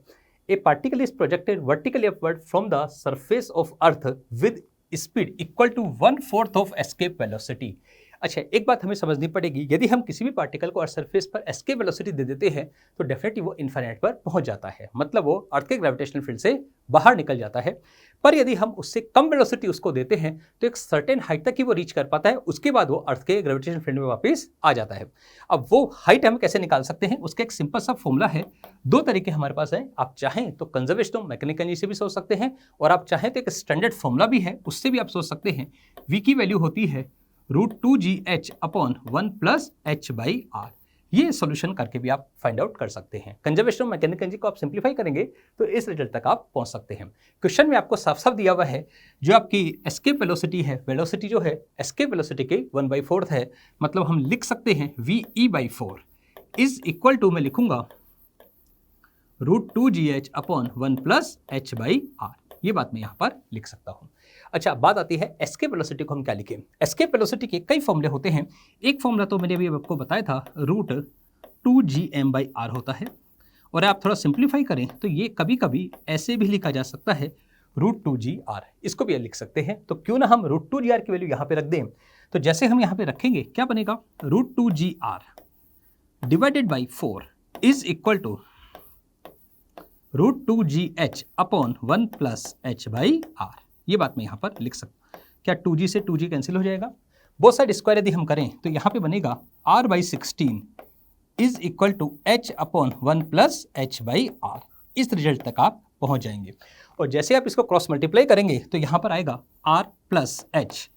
a particle is projected vertically upward from the surface of earth with speed equal to 1/4 of escape velocity. अच्छा, एक बात हमें समझनी पड़ेगी, यदि हम किसी भी पार्टिकल को अर्थ सरफेस पर एस्केप वेलोसिटी दे देते हैं तो डेफिनेटली वो इन्फिनिट पर पहुंच जाता है, मतलब वो अर्थ के ग्रेविटेशनल फील्ड से बाहर निकल जाता है। पर यदि हम उससे कम वेलोसिटी उसको देते हैं तो एक सर्टेन हाइट तक ही वो रीच कर पाता है, उसके बाद वो अर्थ के ग्रेविटेशनल फील्ड में वापस आ जाता है। अब वो हाइट हम कैसे निकाल सकते हैं, उसका एक सिंपल सा फॉर्मूला है। दो तरीके हमारे पास है, आप चाहें तो कंजर्वेशन ऑफ मैकेनिकल एनर्जी से भी सोच सकते हैं और आप चाहें तो एक स्टैंडर्ड फॉर्मूला भी है, उससे भी आप सोच सकते हैं। v की वैल्यू होती है √2gh अपॉन 1 प्लस h/r। ये सॉल्यूशन करके भी आप फाइंड आउट कर सकते हैं। कंजर्वेशन ऑफ मैकेनिकल एनर्जी को आप सिंप्लीफाई करेंगे तो इस रिजल्ट तक आप पहुंच सकते हैं। क्वेश्चन में आपको साफ साफ दिया हुआ है, जो आपकी एस्केप वेलोसिटी है, वेलोसिटी जो है एस्केप वेलोसिटी के 1/4 है, मतलब हम लिख सकते हैं ve/4 इज इक्वल टू, मैं लिखूंगा √2gh अपॉन 1 प्लस h/r। ये बात मैं यहां पर लिख सकता हूं। अच्छा, बात आती है एस्केप वेलोसिटी को हम क्या लिखें। एस्केप वेलोसिटी के कई फॉर्मूले होते हैं। एक फॉर्मूला तो मैंने अभी आपको बताया था, √2gm/r होता है। और आप थोड़ा सिंप्लीफाई करें तो ये कभी कभी ऐसे भी लिखा जा सकता है √2gr, इसको भी लिख सकते हैं। तो क्यों ना हम √2gr की वैल्यू यहाँ पे रख दें। तो जैसे हम यहाँ पे रखेंगे क्या बनेगा, √2gr divided by 4 is equal to √2gh upon 1 plus h/r। ये बात मैं यहाँ पर लिख सकता हूँ। क्या 2g से 2g कैंसिल हो जाएगा, बोथ साइड स्क्वायर यदि हम करें तो यहाँ पे बनेगा r/16 is equal to h upon 1 plus h/r। इस रिजल्ट तक आप पहुँच जाएंगे। और जैसे आप इसको क्रॉस मल्टीप्लाई करेंगे तो यहाँ पर आएगा r plus h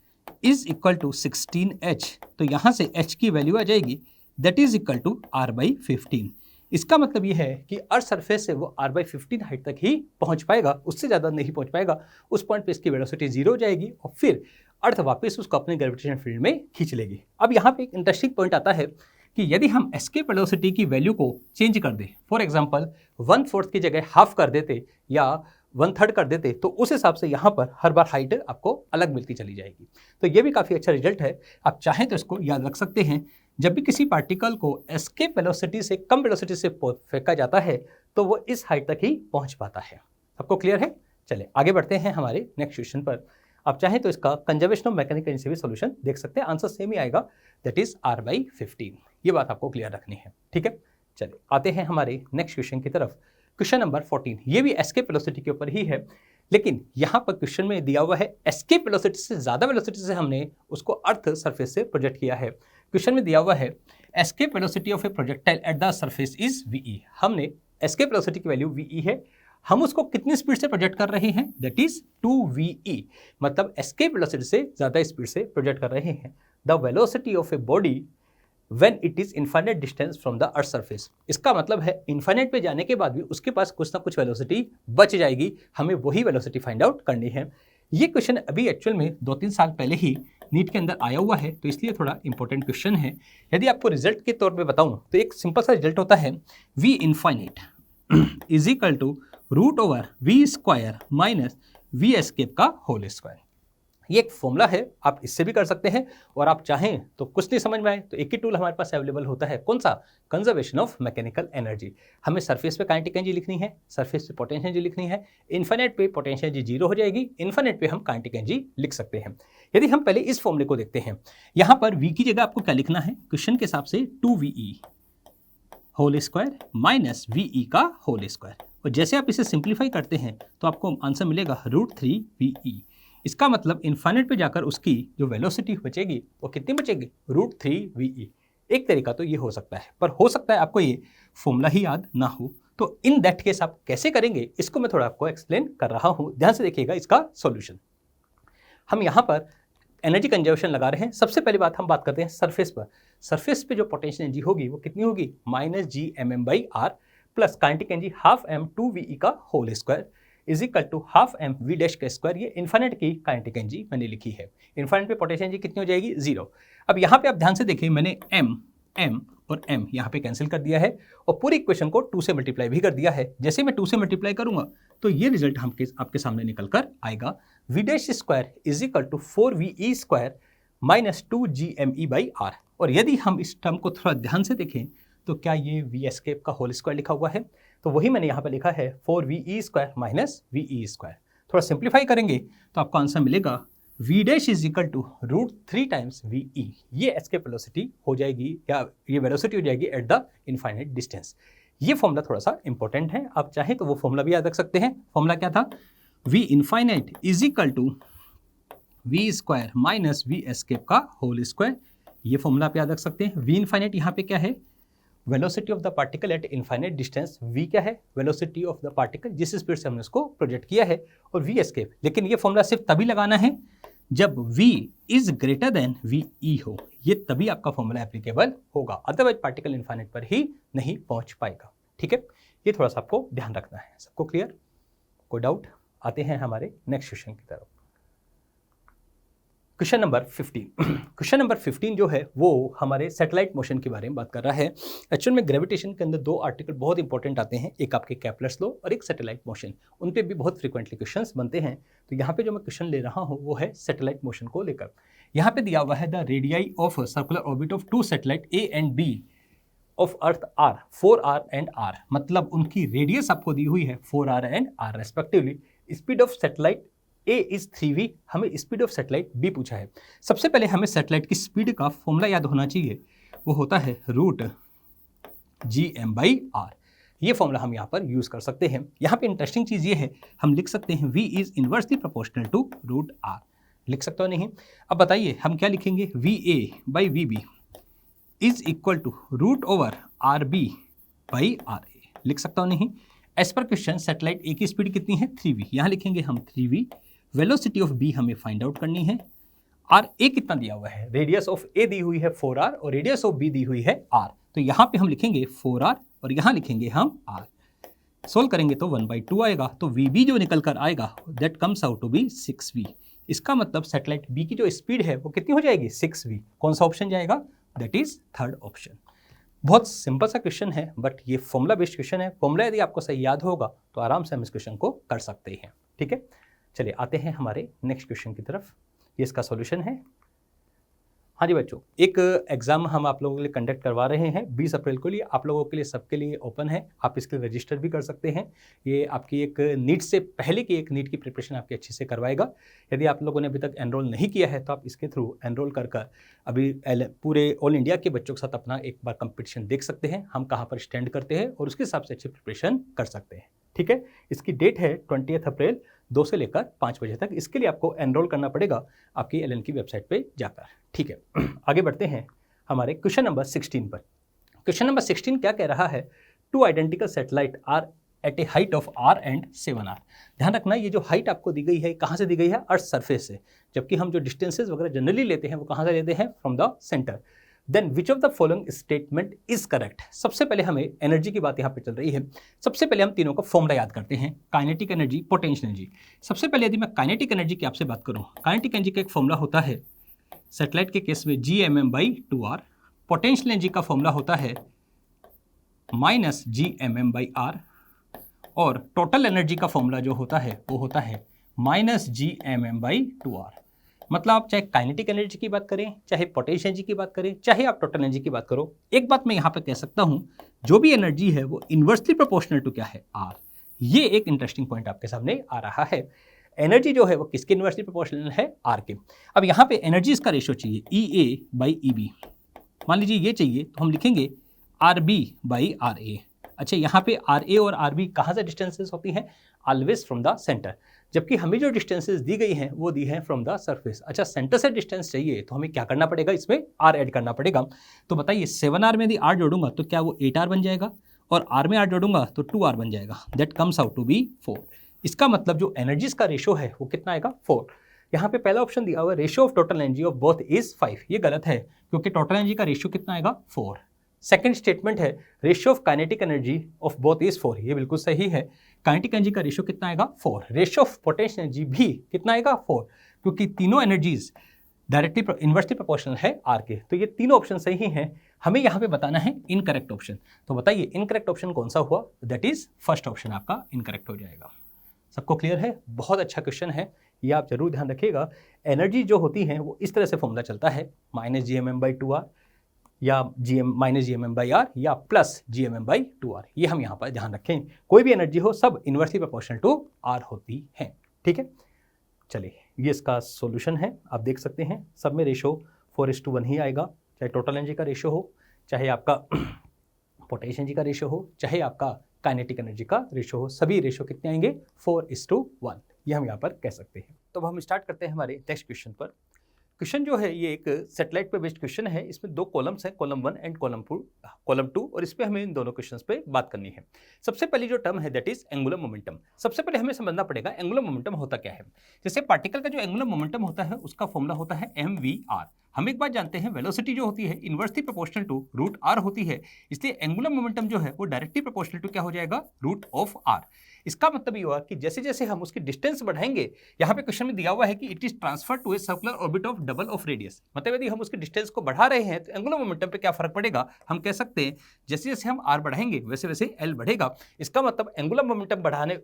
is equal to 16h। तो यहाँ से h की वैल्यू आ जाएगी, that is equal to r/15। इसका मतलब ये है कि अर्थ सरफेस से वो r/15 हाइट तक ही पहुंच पाएगा, उससे ज़्यादा नहीं पहुंच पाएगा। उस पॉइंट पे इसकी वेलोसिटी 0 हो जाएगी और फिर अर्थ वापस उसको अपने ग्रेविटेशन फील्ड में खींच लेगी। अब यहाँ पे एक इंटरेस्टिंग पॉइंट आता है कि यदि हम एस्केप वेलोसिटी की वैल्यू को चेंज कर दें, फॉर एग्जाम्पल 1/4 की जगह हाफ कर देते या 1/3 कर देते, तो उस हिसाब से यहाँ पर हर बार हाइट आपको अलग मिलती चली जाएगी। तो ये भी काफ़ी अच्छा रिजल्ट है। आप चाहें तो इसको याद रख सकते हैं, जब भी किसी पार्टिकल को एस्केप वेलोसिटी से कम वेलोसिटी से फेंका जाता है तो वो इस हाइट तक ही पहुंच पाता है। सबको क्लियर है? चले आगे बढ़ते हैं हमारे नेक्स्ट क्वेश्चन पर। आप चाहें तो इसका कंजर्वेशन ऑफ मैकेनिकल एनर्जी से भी सॉल्यूशन देख सकते हैं, आंसर सेम ही आएगा, दैट इज r/15। ये बात आपको क्लियर रखनी है, ठीक है। चलिए आते हैं हमारे नेक्स्ट क्वेश्चन की तरफ। क्वेश्चन नंबर 14, ये भी एस्केप वेलोसिटी के ऊपर ही है, लेकिन यहाँ पर क्वेश्चन में दिया हुआ है एस्केप वेलोसिटी से ज़्यादा वेलोसिटी से हमने उसको अर्थ सरफेस से प्रोजेक्ट किया है। क्वेश्चन में दिया हुआ है escape velocity of A projectile eight the surface is ve। हमने एस्केप वेलोसिटी की वैल्यू ve है, हम उसको कितनी स्पीड से प्रोजेक्ट कर रहे हैं, दैट इज 2ve, मतलब एस्केप वेलोसिटी से ज़्यादा स्पीड से प्रोजेक्ट कर रहे हैं। The velocity of a body when it is infinite distance from the earth surface. इसका मतलब है इनफाइनाइट पे जाने के बाद भी उसके पास कुछ ना कुछ वेलोसिटी बच जाएगी, हमें वही वेलोसिटी फाइंड आउट करनी है। ये क्वेश्चन अभी एक्चुअल में 2-3 साल पहले ही नीट के अंदर आया हुआ है, तो इसलिए थोड़ा इंपॉर्टेंट क्वेश्चन है। यदि आपको रिजल्ट के तौर पे बताऊं तो एक सिंपल सा रिजल्ट होता है v infinite is equal to √v² minus v escape का होल स्क्वायर। ये एक फॉर्मूला है, आप इससे भी कर सकते हैं, और आप चाहें तो कुछ नहीं समझ में आए तो एक ही टूल हमारे पास अवेलेबल होता है, कौन सा, कंजर्वेशन ऑफ मैकेनिकल एनर्जी। हमें सरफेस पे काइनेटिक एनर्जी लिखनी है, सरफेस पे पोटेंशियल एनर्जी लिखनी है, इन्फिनिट पे पोटेंशियल एनर्जी 0 हो जाएगी, इन्फिनिट पे हम काइनेटिक एनर्जी लिख सकते हैं। यदि हम पहले इस फॉर्मूले को देखते हैं, यहाँ पर v की जगह आपको क्या लिखना है, क्वेश्चन के हिसाब से 2ve whole square minus ve का होल स्क्वायर। और जैसे आप इसे सिंप्लीफाई करते हैं तो आपको आंसर मिलेगा √3ve। इसका मतलब इन्फाइनाइट पे जाकर उसकी जो वेलोसिटी बचेगी वो कितनी बचेगी, √3ve। एक तरीका तो ये हो सकता है, पर हो सकता है आपको ये फॉर्मूला ही याद ना हो, तो इन दैट केस आप कैसे करेंगे इसको मैं थोड़ा आपको एक्सप्लेन कर रहा हूँ, ध्यान से देखिएगा इसका सॉल्यूशन। हम यहाँ पर एनर्जी कंजर्वेशन लगा रहे हैं। सबसे पहली बात हम बात करते हैं सरफेस पर। सरफेस पे जो पोटेंशियल एनर्जी होगी वो कितनी होगी, -gmm/r plus kinetic energy ½ m 2ve का whole square is equal to ½ m v dash का स्क्वायर। ये इन्फिनिट की काइनेटिक एनर्जी मैंने लिखी है। इन्फिनिट पे पोटेंशियल एनर्जी कितनी हो जाएगी, 0। अब यहाँ पे आप ध्यान से देखिए, मैंने m और m यहाँ पे कैंसिल कर दिया है और पूरी इक्वेशन को 2 से मल्टीप्लाई भी कर दिया है। जैसे मैं 2 से मल्टीप्लाई करूंगा तो ये रिजल्ट आपके सामने निकल कर आएगा, v dash square is equal to 4ve² minus 2gme/r। और यदि हम इस टर्म को थोड़ा ध्यान से देखें तो क्या ये v एस्केप का होल स्क्वायर लिखा हुआ है, तो वही मैंने यहाँ पर लिखा है 4ve² माइनस ve²। थोड़ा सिंप्लीफाई करेंगे तो आपको आंसर मिलेगा v dash is equal to √3 times v e, ये एस्केप वेलोसिटी हो जाएगी या ये वेलोसिटी हो जाएगी एट द इनफाइनाइट डिस्टेंस। ये फॉर्मूला थोड़ा सा इंपॉर्टेंट है, आप चाहें तो वो फॉर्मूला भी याद रख सकते हैं। फॉर्मूला क्या था? v infinite is equal to v square minus v escape का होल स्क्वायर। ये फॉर्मूला आप याद रख सकते हैं। v इनफाइनाइट यहाँ पे क्या है? Velocity of the particle at infinite distance. v क्या है? वेलोसिटी ऑफ द पार्टिकल जिस स्पीड से हमने उसको प्रोजेक्ट किया है, और v एस्केप। लेकिन ये फॉर्मूला सिर्फ तभी लगाना है जब v is greater than V E हो, ये तभी आपका फॉर्मूला एप्लीकेबल होगा, अदरवाइज पार्टिकल इनफाइनाइट पर ही नहीं पहुंच पाएगा। ठीक है, ये थोड़ा सा आपको ध्यान रखना है। सबको क्लियर? कोई डाउट? आते हैं हमारे नेक्स्ट क्वेश्चन की तरफ। Question number 15। क्वेश्चन नंबर 15 जो है वो हमारे सैटेलाइट मोशन के बारे में बात कर रहा है। एक्चुअल में ग्रेविटेशन के अंदर दो आर्टिकल बहुत इंपॉर्टेंट आते हैं, एक आपके केपलर्स लॉ और एक सैटेलाइट मोशन। उन पे भी बहुत फ्रीक्वेंटली क्वेश्चंस बनते हैं। तो यहाँ पे जो मैं क्वेश्चन ले रहा हूँ वो है सैटेलाइट मोशन को लेकर। यहाँ पे दिया हुआ है the radii of circular orbit of two satellite A and B of earth are 4r and r, मतलब उनकी रेडियस आपको दी हुई है 4r and r respectively. Speed of satellite A is 3v, हमें स्पीड ऑफ सैटेलाइट B पूछा है। सबसे पहले हमें सैटेलाइट की स्पीड का फॉर्मूला याद होना चाहिए, वो होता है √gm/r। ये फॉर्मूला हम यहाँ पर यूज कर सकते हैं। यहाँ पे इंटरेस्टिंग चीज ये है, हम लिख सकते हैं v is inversely proportional to √r। लिख सकते हो नहीं? अब बताइए हम क्या लिखेंगे? va/vb is equal to √rb/ra। लिख सकता हूँ नहीं? एज पर क्वेश्चन सैटेलाइट ए की स्पीड कितनी है? 3v। यहाँ लिखेंगे हम 3v। वेलोसिटी ऑफ बी हमें फाइंड आउट करनी है। आर ए कितना दिया हुआ है? रेडियस ऑफ ए दी हुई है 4r और रेडियस ऑफ बी दी हुई है r। तो यहाँ पे हम लिखेंगे 4r और यहाँ लिखेंगे हम r। सोल्व करेंगे तो 1/2 आएगा, तो vb जो निकल कर आएगा that comes out to be 6v। इसका मतलब सैटेलाइट बी की जो स्पीड है वो कितनी हो जाएगी? 6v। कौन सा ऑप्शन जाएगा? That is third option. बहुत सिंपल सा क्वेश्चन है, बट ये फॉर्मूला बेस्ड क्वेश्चन है। फॉर्मूला यदि आपको सही याद होगा तो आराम से हम इस क्वेश्चन को कर सकते हैं। ठीक है, चलिए आते हैं हमारे नेक्स्ट क्वेश्चन की तरफ। ये इसका सॉल्यूशन है। हाँ जी बच्चों, एक एग्जाम हम आप लोगों के लिए कंडक्ट करवा रहे हैं 20 अप्रैल को लिए। आप लोगों के लिए सबके लिए ओपन है, आप इसके लिए रजिस्टर भी कर सकते हैं। ये आपकी एक नीट से पहले की एक नीट की प्रिपरेशन आपकी अच्छे से करवाएगा। यदि आप लोगों ने अभी तक एनरोल नहीं किया है तो आप इसके थ्रू एनरोल कर अभी पूरे ऑल इंडिया के बच्चों के साथ अपना एक बार कंपटीशन देख सकते हैं, हम कहाँ पर स्टैंड करते हैं और उसके हिसाब से अच्छी प्रिपरेशन कर सकते हैं। ठीक है, इसकी डेट है 20 अप्रैल 2 से लेकर 5 बजे तक। इसके लिए आपको एनरोल करना पड़ेगा आपकी LN की वेबसाइट पे जाकर। ठीक है, आगे बढ़ते हैं हमारे क्वेश्चन नंबर 16 पर। क्वेश्चन नंबर 16 क्या कह रहा है? Two identical satellite are at a height of r and 7r। ध्यान रखना, ये जो हाइट आपको दी गई है कहाँ से दी गई है? अर्थ सरफेस से, जबकि हम जो डिस्टेंसेज वगैरह जनरली लेते हैं वो कहाँ से लेते हैं? From the centre. Then which of the following statement is correct. सबसे पहले हमें एनर्जी की बात यहाँ पे चल रही है। सबसे पहले हम तीनों का फॉर्मूला याद करते हैं, काइनेटिक एनर्जी, पोटेंशियल एनर्जी। सबसे पहले यदि मैं काइनेटिक एनर्जी की आपसे बात करूँ, काइनेटिक एनर्जी का एक फॉर्मूला होता है सैटेलाइट के केस में gmm/2r। पोटेंशियल एनर्जी का फॉर्मूला होता है -gmm/r और टोटल एनर्जी का फॉर्मूला जो होता है वो होता है -gmm/2r। मतलब आप चाहे काइनेटिक एनर्जी की बात करें, चाहे पोटेंशियल एनर्जी की बात करें, चाहे आप टोटल एनर्जी की बात करो, एक बात मैं यहाँ पे कह सकता हूँ, जो भी एनर्जी है वो इन्वर्सली प्रोपोर्शनल टू क्या है? r। ये एक इंटरेस्टिंग पॉइंट आपके सामने आ रहा है। एनर्जी जो है वो किसके इन्वर्सली प्रोपोर्शनल है? r के। अब यहाँ पे एनर्जी इसका रेशियो चाहिए EA/EB। मान लीजिए ये चाहिए तो हम लिखेंगे RB/RA। अच्छा, यहाँ पे RA और RB कहाँ से डिस्टेंसेस होती हैं? ऑलवेज फ्रॉम द सेंटर, जबकि हमें जो डिस्टेंसेस दी गई हैं वो दी हैं फ्रॉम द सरफेस। अच्छा, सेंटर से डिस्टेंस चाहिए तो हमें क्या करना पड़ेगा? इसमें r ऐड करना पड़ेगा। तो बताइए 7r में यदि r जोड़ूंगा तो क्या वो 8r बन जाएगा, और r में r जोड़ूंगा तो 2r बन जाएगा। That comes out to be 4। इसका मतलब जो एनर्जीज का रेशियो है वो कितना आएगा? 4। यहाँ पे पहला ऑप्शन दिया हुआ है ratio of total energy of both is 5। ये गलत है क्योंकि टोटल एनर्जी का रेशियो कितना आएगा? 4। सेकंड स्टेटमेंट है ratio of kinetic energy of both is 4। ये बिल्कुल सही है। काइनेटिक एनर्जी का रेशियो कितना आएगा? 4। रेशियो ऑफ पोटेंशियल एनर्जी भी कितना आएगा? 4, क्योंकि तीनों एनर्जीज डायरेक्टली इन्वर्सली प्रोपोर्शनल है r के। तो ये तीनों ऑप्शन सही हैं। हमें यहाँ पे बताना है इनकरेक्ट ऑप्शन। तो बताइए इनकरेक्ट ऑप्शन कौन सा हुआ? दैट इज फर्स्ट ऑप्शन आपका इनकरेक्ट हो जाएगा। सबको क्लियर है? बहुत अच्छा क्वेश्चन है, ये आप जरूर ध्यान रखिएगा। एनर्जी जो होती है वो इस तरह से फॉर्मूला चलता है -gmm/2r या -gmm/r या +gmm/2r। ये हम यहाँ पर ध्यान रखें, कोई भी एनर्जी हो सब इन्वर्सली प्रोपोर्शनल टू r होती है। ठीक है, चलिए ये इसका सॉल्यूशन है, आप देख सकते हैं सब में रेशो 4:1 ही आएगा, चाहे टोटल एनर्जी का रेशो हो, चाहे आपका पोटेंशियल एनर्जी का रेशो हो, चाहे आपका काइनेटिक एनर्जी का रेशो हो, सभी रेशो कितने आएंगे 4:1, ये हम यहाँ पर कह सकते हैं। तो हम स्टार्ट करते हैं हमारे नेक्स्ट क्वेश्चन पर। क्वेश्चन जो है ये एक सेटेलाइट पे बेस्ड क्वेश्चन है, इसमें 2 कॉलम्स हैं, कॉलम 1 एंड कॉलम 2, और इस पे हमें इन दोनों क्वेश्चंस पे बात करनी है। सबसे पहली जो टर्म है दैट इज एंगुलर मोमेंटम। सबसे पहले हमें समझना पड़ेगा एंगुलर मोमेंटम होता क्या है। जैसे पार्टिकल का जो एंगुलर मोमेंटम होता है उसका फॉर्मूला होता है mvr। हम एक बात जानते हैं वेलोसिटी जो होती है इनवर्सली प्रोपोर्शनल टू √r होती है, इसलिए एंगुलर मोमेंटम जो है वो डायरेक्टली प्रोपोर्शनल टू क्या हो जाएगा √r। इसका मतलब ये हुआ कि जैसे जैसे हम उसकी डिस्टेंस बढ़ाएंगे, यहाँ पे क्वेश्चन में दिया हुआ है कि it is transfer to a circular orbit of double of radius, मतलब यदि हम उसकी डिस्टेंस को बढ़ा रहे हैं तो एंगुलर मोमेंटम पे क्या फर्क पड़ेगा, हम कह सकते हैं जैसे जैसे हम r बढ़ाएंगे वैसे वैसे l बढ़ेगा। इसका मतलब एंगुलर मोमेंटम बढ़ाने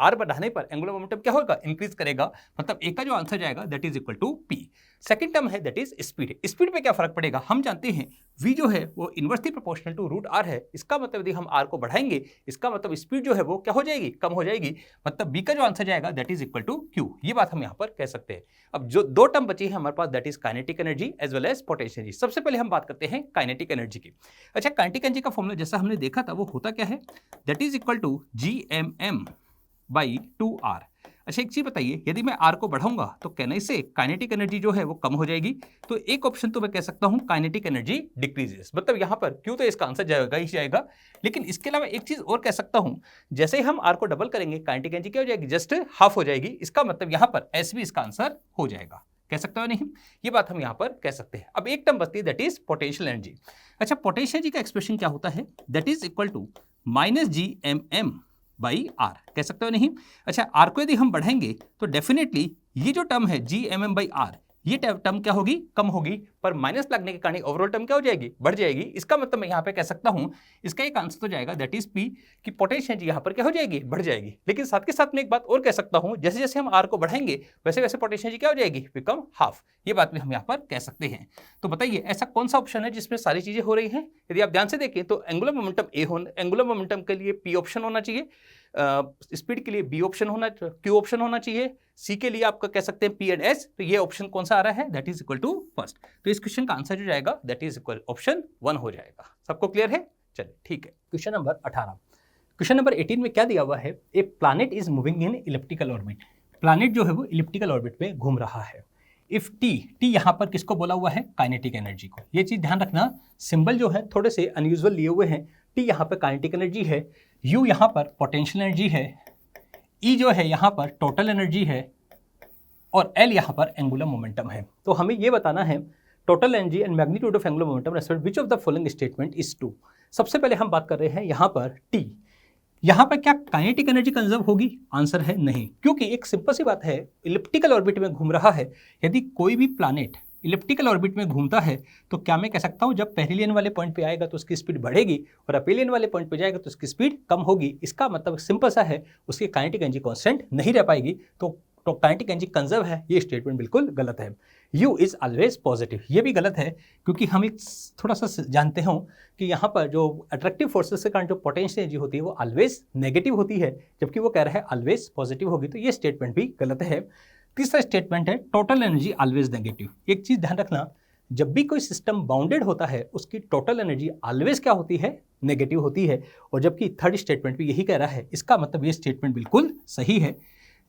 r बढ़ाने पर एंगुलर मोमेंटम क्या होगा, इंक्रीज करेगा, मतलब ए का जो आंसर जाएगा that is equal to p। Second term है दैट इज स्पीड। स्पीड पे क्या फर्क पड़ेगा, हम जानते हैं v जो है वो इनवर्सली प्रोपोर्शनल टू √r है, इसका मतलब यदि हम r को बढ़ाएंगे इसका मतलब स्पीड जो है वो क्या हो जाएगी, कम हो जाएगी, मतलब b का जो आंसर जाएगा that is equal to q। ये बात हम यहाँ पर कह सकते हैं। अब जो 2 टर्म बची है हमारे पास that is kinetic energy as well as potential energy. सबसे पहले हम बात करते हैं काइनेटिक एनर्जी की। अच्छा, काइनेटिक एनर्जी का फॉर्मूला जैसा हमने देखा था वो होता क्या है, that is equal to gmm/2r। अच्छा एक चीज बताइए, यदि मैं r को बढ़ाऊंगा तो कहने से काइनेटिक एनर्जी जो है वो कम हो जाएगी, तो एक ऑप्शन तो मैं कह सकता हूं काइनेटिक एनर्जी डिक्रीजेस, मतलब यहां पर क्यों तो इसका आंसर जाएगा ही जाएगा। लेकिन इसके अलावा एक चीज और कह सकता हूं, जैसे ही हम r को डबल करेंगे काइनेटिक एनर्जी क्या हो जाएगी, जस्ट हाफ हो जाएगी, इसका मतलब यहां पर s भी इसका आंसर हो जाएगा। कह सकते हो नहीं, ये बात हम यहां पर कह सकते हैं। अब एक टर्म बचती है दैट इज पोटेंशियल एनर्जी। अच्छा, पोटेंशियल एनर्जी का एक्सप्रेशन क्या होता है, that is equal to -gmm/r, कह सकते हो नहीं। अच्छा, r को यदि हम बढ़ाएंगे तो डेफिनेटली ये जो टर्म है gmm/r, ये टर्म क्या होगी, कम होगी, पर माइनस लगने के कारण ओवरऑल टर्म क्या हो जाएगी, बढ़ जाएगी। इसका मतलब मैं यहाँ पे कह सकता हूँ इसका एक आंसर तो जाएगा दैट इज p, कि पोटेंशियल यहाँ पर क्या हो जाएगी, बढ़ जाएगी। लेकिन साथ के साथ में एक बात और कह सकता हूँ, जैसे जैसे हम r को बढ़ाएंगे वैसे वैसे पोटेंशियल क्या हो जाएगी, बिकम हाफ। ये बात भी हम यहाँ पर कह सकते हैं। तो बताइए ऐसा कौन सा ऑप्शन है जिसमें सारी चीजें हो रही हैं। यदि आप ध्यान से देखें तो एंगुलर मोमेंटम एंगुलर मोमेंटम के लिए p ऑप्शन होना चाहिए, स्पीड के लिए बी ऑप्शन होना, क्यू ऑप्शन होना चाहिए, सी के लिए आपका कह सकते हैं पी एंड एस। तो ये ऑप्शन कौन सा आ रहा है, that is equal to first. तो इस क्वेश्चन का आंसर जो जाएगा दैट इज इक्वल ऑप्शन 1 हो जाएगा। सबको क्लियर है, चलिए ठीक है। Question number 18। क्वेश्चन नंबर 18 में क्या दिया हुआ है, a planet is moving in elliptical orbit. Planet जो है वो इलिप्टिकल ऑर्बिट में घूम रहा है। इफ टी यहाँ पर किसको बोला हुआ है, काइनेटिक एनर्जी को। ये चीज ध्यान रखना, सिंबल जो है थोड़े से अनयूजुअल लिए हुए हैं। टी यहाँ पर काइनेटिक एनर्जी है, यू यहाँ पर पोटेंशियल एनर्जी है, ई जो है यहाँ पर टोटल एनर्जी है, और एल यहाँ पर एंगुलर मोमेंटम है। तो हमें ये बताना है total energy and magnitude of angular momentum respect which of the following statement is true. सबसे पहले हम बात कर रहे हैं यहाँ पर टी, यहाँ पर क्या काइनेटिक एनर्जी कंजर्व होगी, आंसर है नहीं, क्योंकि एक सिंपल सी बात है, इलिप्टिकल ऑर्बिट में घूम रहा है। यदि कोई भी प्लैनेट इलिप्टिकल ऑर्बिट में घूमता है तो क्या मैं कह सकता हूं जब पेरिलियन वाले पॉइंट पे आएगा तो उसकी स्पीड बढ़ेगी और अपेलियन वाले पॉइंट पे जाएगा तो उसकी स्पीड कम होगी। इसका मतलब सिंपल सा है, उसकी काइनेटिक एनर्जी कांस्टेंट नहीं रह पाएगी, तो काइनेटिक एनर्जी कंजर्व है। ये स्टेटमेंट बिल्कुल गलत है। यू इज ऑलवेज पॉजिटिव, ये भी गलत है, क्योंकि हम एक थोड़ा सा जानते हो कि यहाँ पर जो अट्रैक्टिव फोर्सेस के कारण जो पोटेंशियल एनर्जी होती है वो ऑलवेज नेगेटिव होती है, जबकि वो कह रहा है ऑलवेज पॉजिटिव होगी, तो ये स्टेटमेंट भी गलत है। तीसरा स्टेटमेंट है टोटल एनर्जी ऑलवेज नेगेटिव। एक चीज ध्यान रखना, जब भी कोई सिस्टम बाउंडेड होता है उसकी टोटल एनर्जी ऑलवेज क्या होती है, नेगेटिव होती है, और जबकि थर्ड स्टेटमेंट भी यही कह रहा है। इसका मतलब ये स्टेटमेंट बिल्कुल सही है।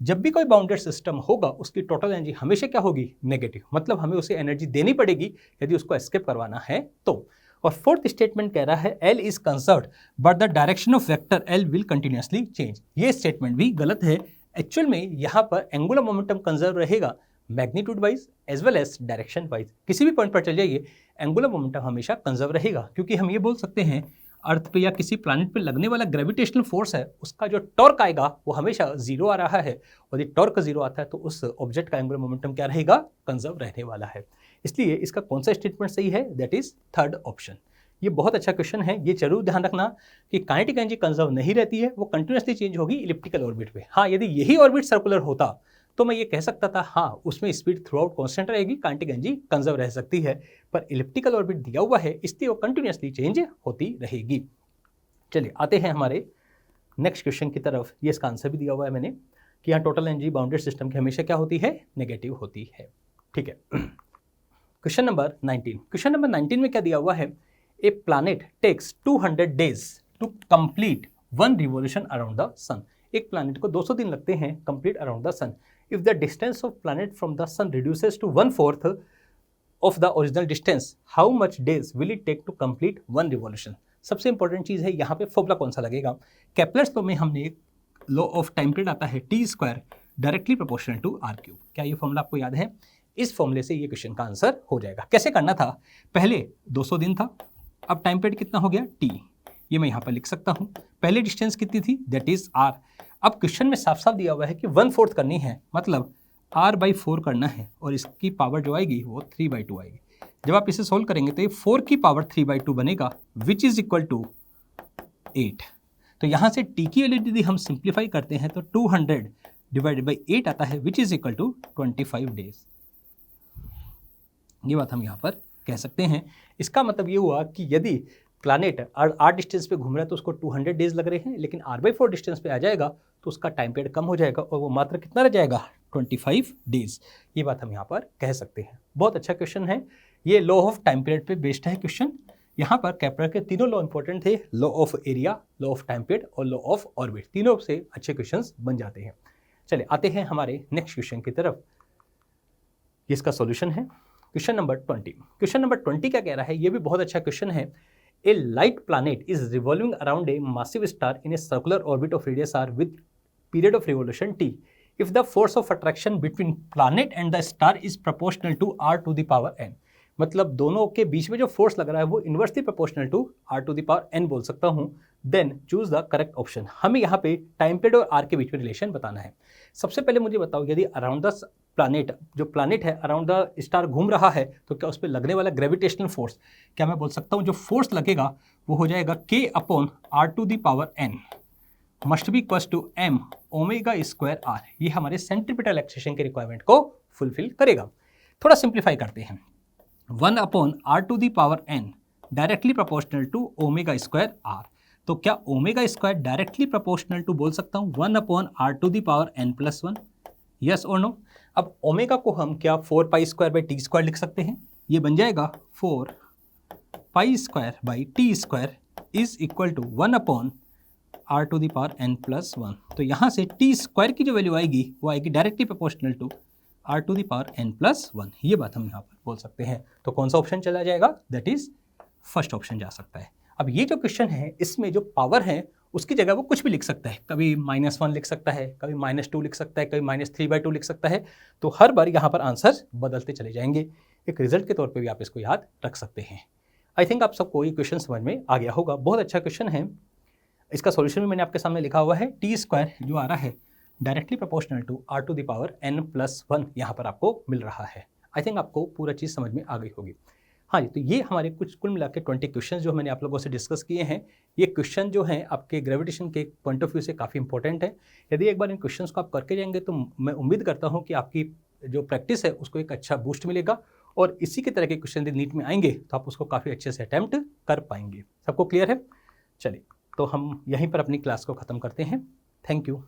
जब भी कोई बाउंडेड सिस्टम होगा उसकी टोटल एनर्जी हमेशा क्या होगी, नेगेटिव, मतलब हमें उसे एनर्जी देनी पड़ेगी यदि उसको एस्केप करवाना है तो। और फोर्थ स्टेटमेंट कह रहा है L is conserved but the direction of vector L will continuously change. ये स्टेटमेंट भी गलत है। एक्चुअल में यहाँ पर एंगुलर मोमेंटम कंजर्व रहेगा magnitude wise as well as direction wise. किसी भी पॉइंट पर चल जाइए एंगुलर मोमेंटम हमेशा कंजर्व रहेगा, क्योंकि हम ये बोल सकते हैं अर्थ पे या किसी प्लैनेट पे लगने वाला ग्रेविटेशनल फोर्स है उसका जो टॉर्क आएगा वो हमेशा जीरो आ रहा है, और यदि टॉर्क जीरो आता है तो उस ऑब्जेक्ट का एंगुलर मोमेंटम क्या रहेगा, कंजर्व रहने वाला है। इसलिए इसका कौन सा स्टेटमेंट सही है, दैट इज थर्ड ऑप्शन। ये बहुत अच्छा क्वेश्चन है, ये जरूर ध्यान रखना कि काइनेटिक एनर्जी कंजर्व नहीं रहती है, वो कंटिन्यूअसली चेंज होगी इलिप्टिकल ऑर्बिट पे। हाँ, यदि यही ऑर्बिट सर्कुलर होता तो मैं ये कह सकता था हाँ उसमें स्पीड थ्रू आउट कॉन्स्टेंट रहेगी, काइनेटिक एनर्जी कंजर्व रह सकती है, पर इलिप्टिकल ऑर्बिट दिया हुआ है इसलिए वो कंटिन्यूअसली चेंज होती रहेगी। चलिए आते हैं हमारे नेक्स्ट क्वेश्चन की तरफ। ये इसका आंसर भी दिया हुआ है मैंने। कि यहाँ टोटल एनर्जी बाउंडेड सिस्टम की हमेशा क्या होती है, नेगेटिव होती है। ठीक है, क्वेश्चन नंबर 19। क्वेश्चन नंबर 19 में क्या दिया हुआ है, a planet takes 200 days to complete 1 revolution around the sun. एक प्लैनेट को 200 दिन लगते हैं complete around the sun. If the distance of planet from the sun reduces to 1/4 of the original distance, how much days will it take to complete 1 revolution. सबसे important चीज है यहाँ पे फॉर्मूला कौन सा लगेगा। केपलर्स लॉ में हमने एक लॉ ऑफ टाइम पीरियड आता है T² directly proportional to R³। क्या ये फॉर्मूला आपको याद है? इस फॉर्मूले से ये क्वेश्चन का आंसर हो जाएगा। कैसे करना था, पहले 200 दिन था, अब टाइम पीरियड कितना हो गया T, ये मैं यहाँ पर लिख सकता हूँ। पहले डिस्टेंस कितनी थी, दैट इज R। अब क्वेश्चन में साफ साफ दिया हुआ है कि 1/4 करनी है, मतलब R/4 करना है और इसकी पावर जो आएगी वो 3/2 आएगी। जब आप इसे सोल्व करेंगे तो ये 4 की पावर 3/2 बनेगा, विच इज इक्वल टू 8। तो यहाँ से T की वैल्यू यदि हम सिंप्लीफाई करते हैं तो 200 डिवाइडेड बाई 8 आता है, which is equal to 25 days. ये बात हम यहाँ पर कह सकते हैं। इसका मतलब ये हुआ कि यदि प्लैनेट R डिस्टेंस पे घूम रहा है तो उसको 200 डेज लग रहे हैं, लेकिन R/4 डिस्टेंस पे आ जाएगा तो उसका टाइम पीरियड कम हो जाएगा और वो मात्र कितना रह जाएगा, 25 डेज। ये बात हम यहाँ पर कह सकते हैं। बहुत अच्छा क्वेश्चन है, ये लॉ ऑफ टाइम पीरियड पे बेस्ड है क्वेश्चन। यहाँ पर केपलर के तीनों लॉ इंपॉर्टेंट थे, law of area, law of time period और लॉ ऑफ ऑर्बिट। तीनों से अच्छे क्वेश्चंस बन जाते हैं। चलिए आते हैं हमारे नेक्स्ट क्वेश्चन की तरफ, इसका सॉल्यूशन है क्वेश्चन नंबर 20। क्वेश्चन नंबर 20 क्या कह रहा है, ये भी बहुत अच्छा क्वेश्चन है। A light planet is revolving around a massive star in a circular orbit of radius r with period of revolution t। If the force of attraction between planet and the star is proportional to r⁴n, मतलब दोनों के बीच में जो force लग रहा है वो inversely proportional to r⁴n बोल सकता हूँ। Then choose the correct option. हमें यहाँ पे टाइम पीरियड और r के बीच में रिलेशन बताना है। सबसे पहले मुझे बताओ, यदि अराउंड द प्लैनेट, जो प्लैनेट है अराउंड द स्टार घूम रहा है, तो क्या उस पर लगने वाला ग्रेविटेशनल फोर्स, क्या मैं बोल सकता हूँ जो फोर्स लगेगा वो हो जाएगा K/r⁴n must be equal to m⍵²r। ये हमारे सेंट्रीपिटल एक्सेशन के रिक्वायरमेंट को फुलफिल करेगा। थोड़ा सिंप्लीफाई करते हैं, 1/r⁴n directly proportional to ω²r। तो क्या ω² डायरेक्टली प्रोपोर्शनल टू बोल सकता हूँ 1/r⁴n+1, यस और नो। अब ओमेगा को हम क्या 4π² लिख सकते हैं, ये बन जाएगा 4π² इज इक्वल टू 1/r⁴n+1। तो यहाँ से t² की जो वैल्यू आएगी वो आएगी डायरेक्टली प्रोपोर्शनल टू r⁴n+1। ये बात हम यहाँ पर बोल सकते हैं। तो कौन सा ऑप्शन चला जाएगा, दैट इज फर्स्ट ऑप्शन जा सकता है। अब ये जो क्वेश्चन है इसमें जो पावर है उसकी जगह वो कुछ भी लिख सकता है, कभी -1 लिख सकता है, कभी -2 लिख सकता है, कभी -3/2 लिख सकता है। तो हर बार यहाँ पर आंसर बदलते चले जाएंगे। एक रिजल्ट के तौर पे भी आप इसको याद रख सकते हैं। आई थिंक आप सबको ये क्वेश्चन समझ में आ गया होगा। बहुत अच्छा क्वेश्चन है। इसका सॉल्यूशन भी मैंने आपके सामने लिखा हुआ है। t² जो आ रहा है डायरेक्टली प्रोपोर्शनल टू r⁴n+1 यहाँ पर आपको मिल रहा है। आई थिंक आपको पूरा चीज़ समझ में आ गई होगी। हाँ जी, तो ये हमारे कुल मिला के 20 क्वेश्चन जो मैंने आप लोगों से डिस्कस किए हैं। ये क्वेश्चन जो हैं आपके ग्रेविटेशन के पॉइंट ऑफ व्यू से काफ़ी इंपॉर्टेंट है। यदि एक बार इन क्वेश्चंस को आप करके जाएंगे तो मैं उम्मीद करता हूँ कि आपकी जो प्रैक्टिस है उसको एक अच्छा बूस्ट मिलेगा और इसी के तरह के क्वेश्चन यदि नीट में आएंगे तो आप उसको काफ़ी अच्छे से अटैम्प्ट कर पाएंगे। सबको क्लियर है? चलिए, तो हम यहीं पर अपनी क्लास को ख़त्म करते हैं। Thank you.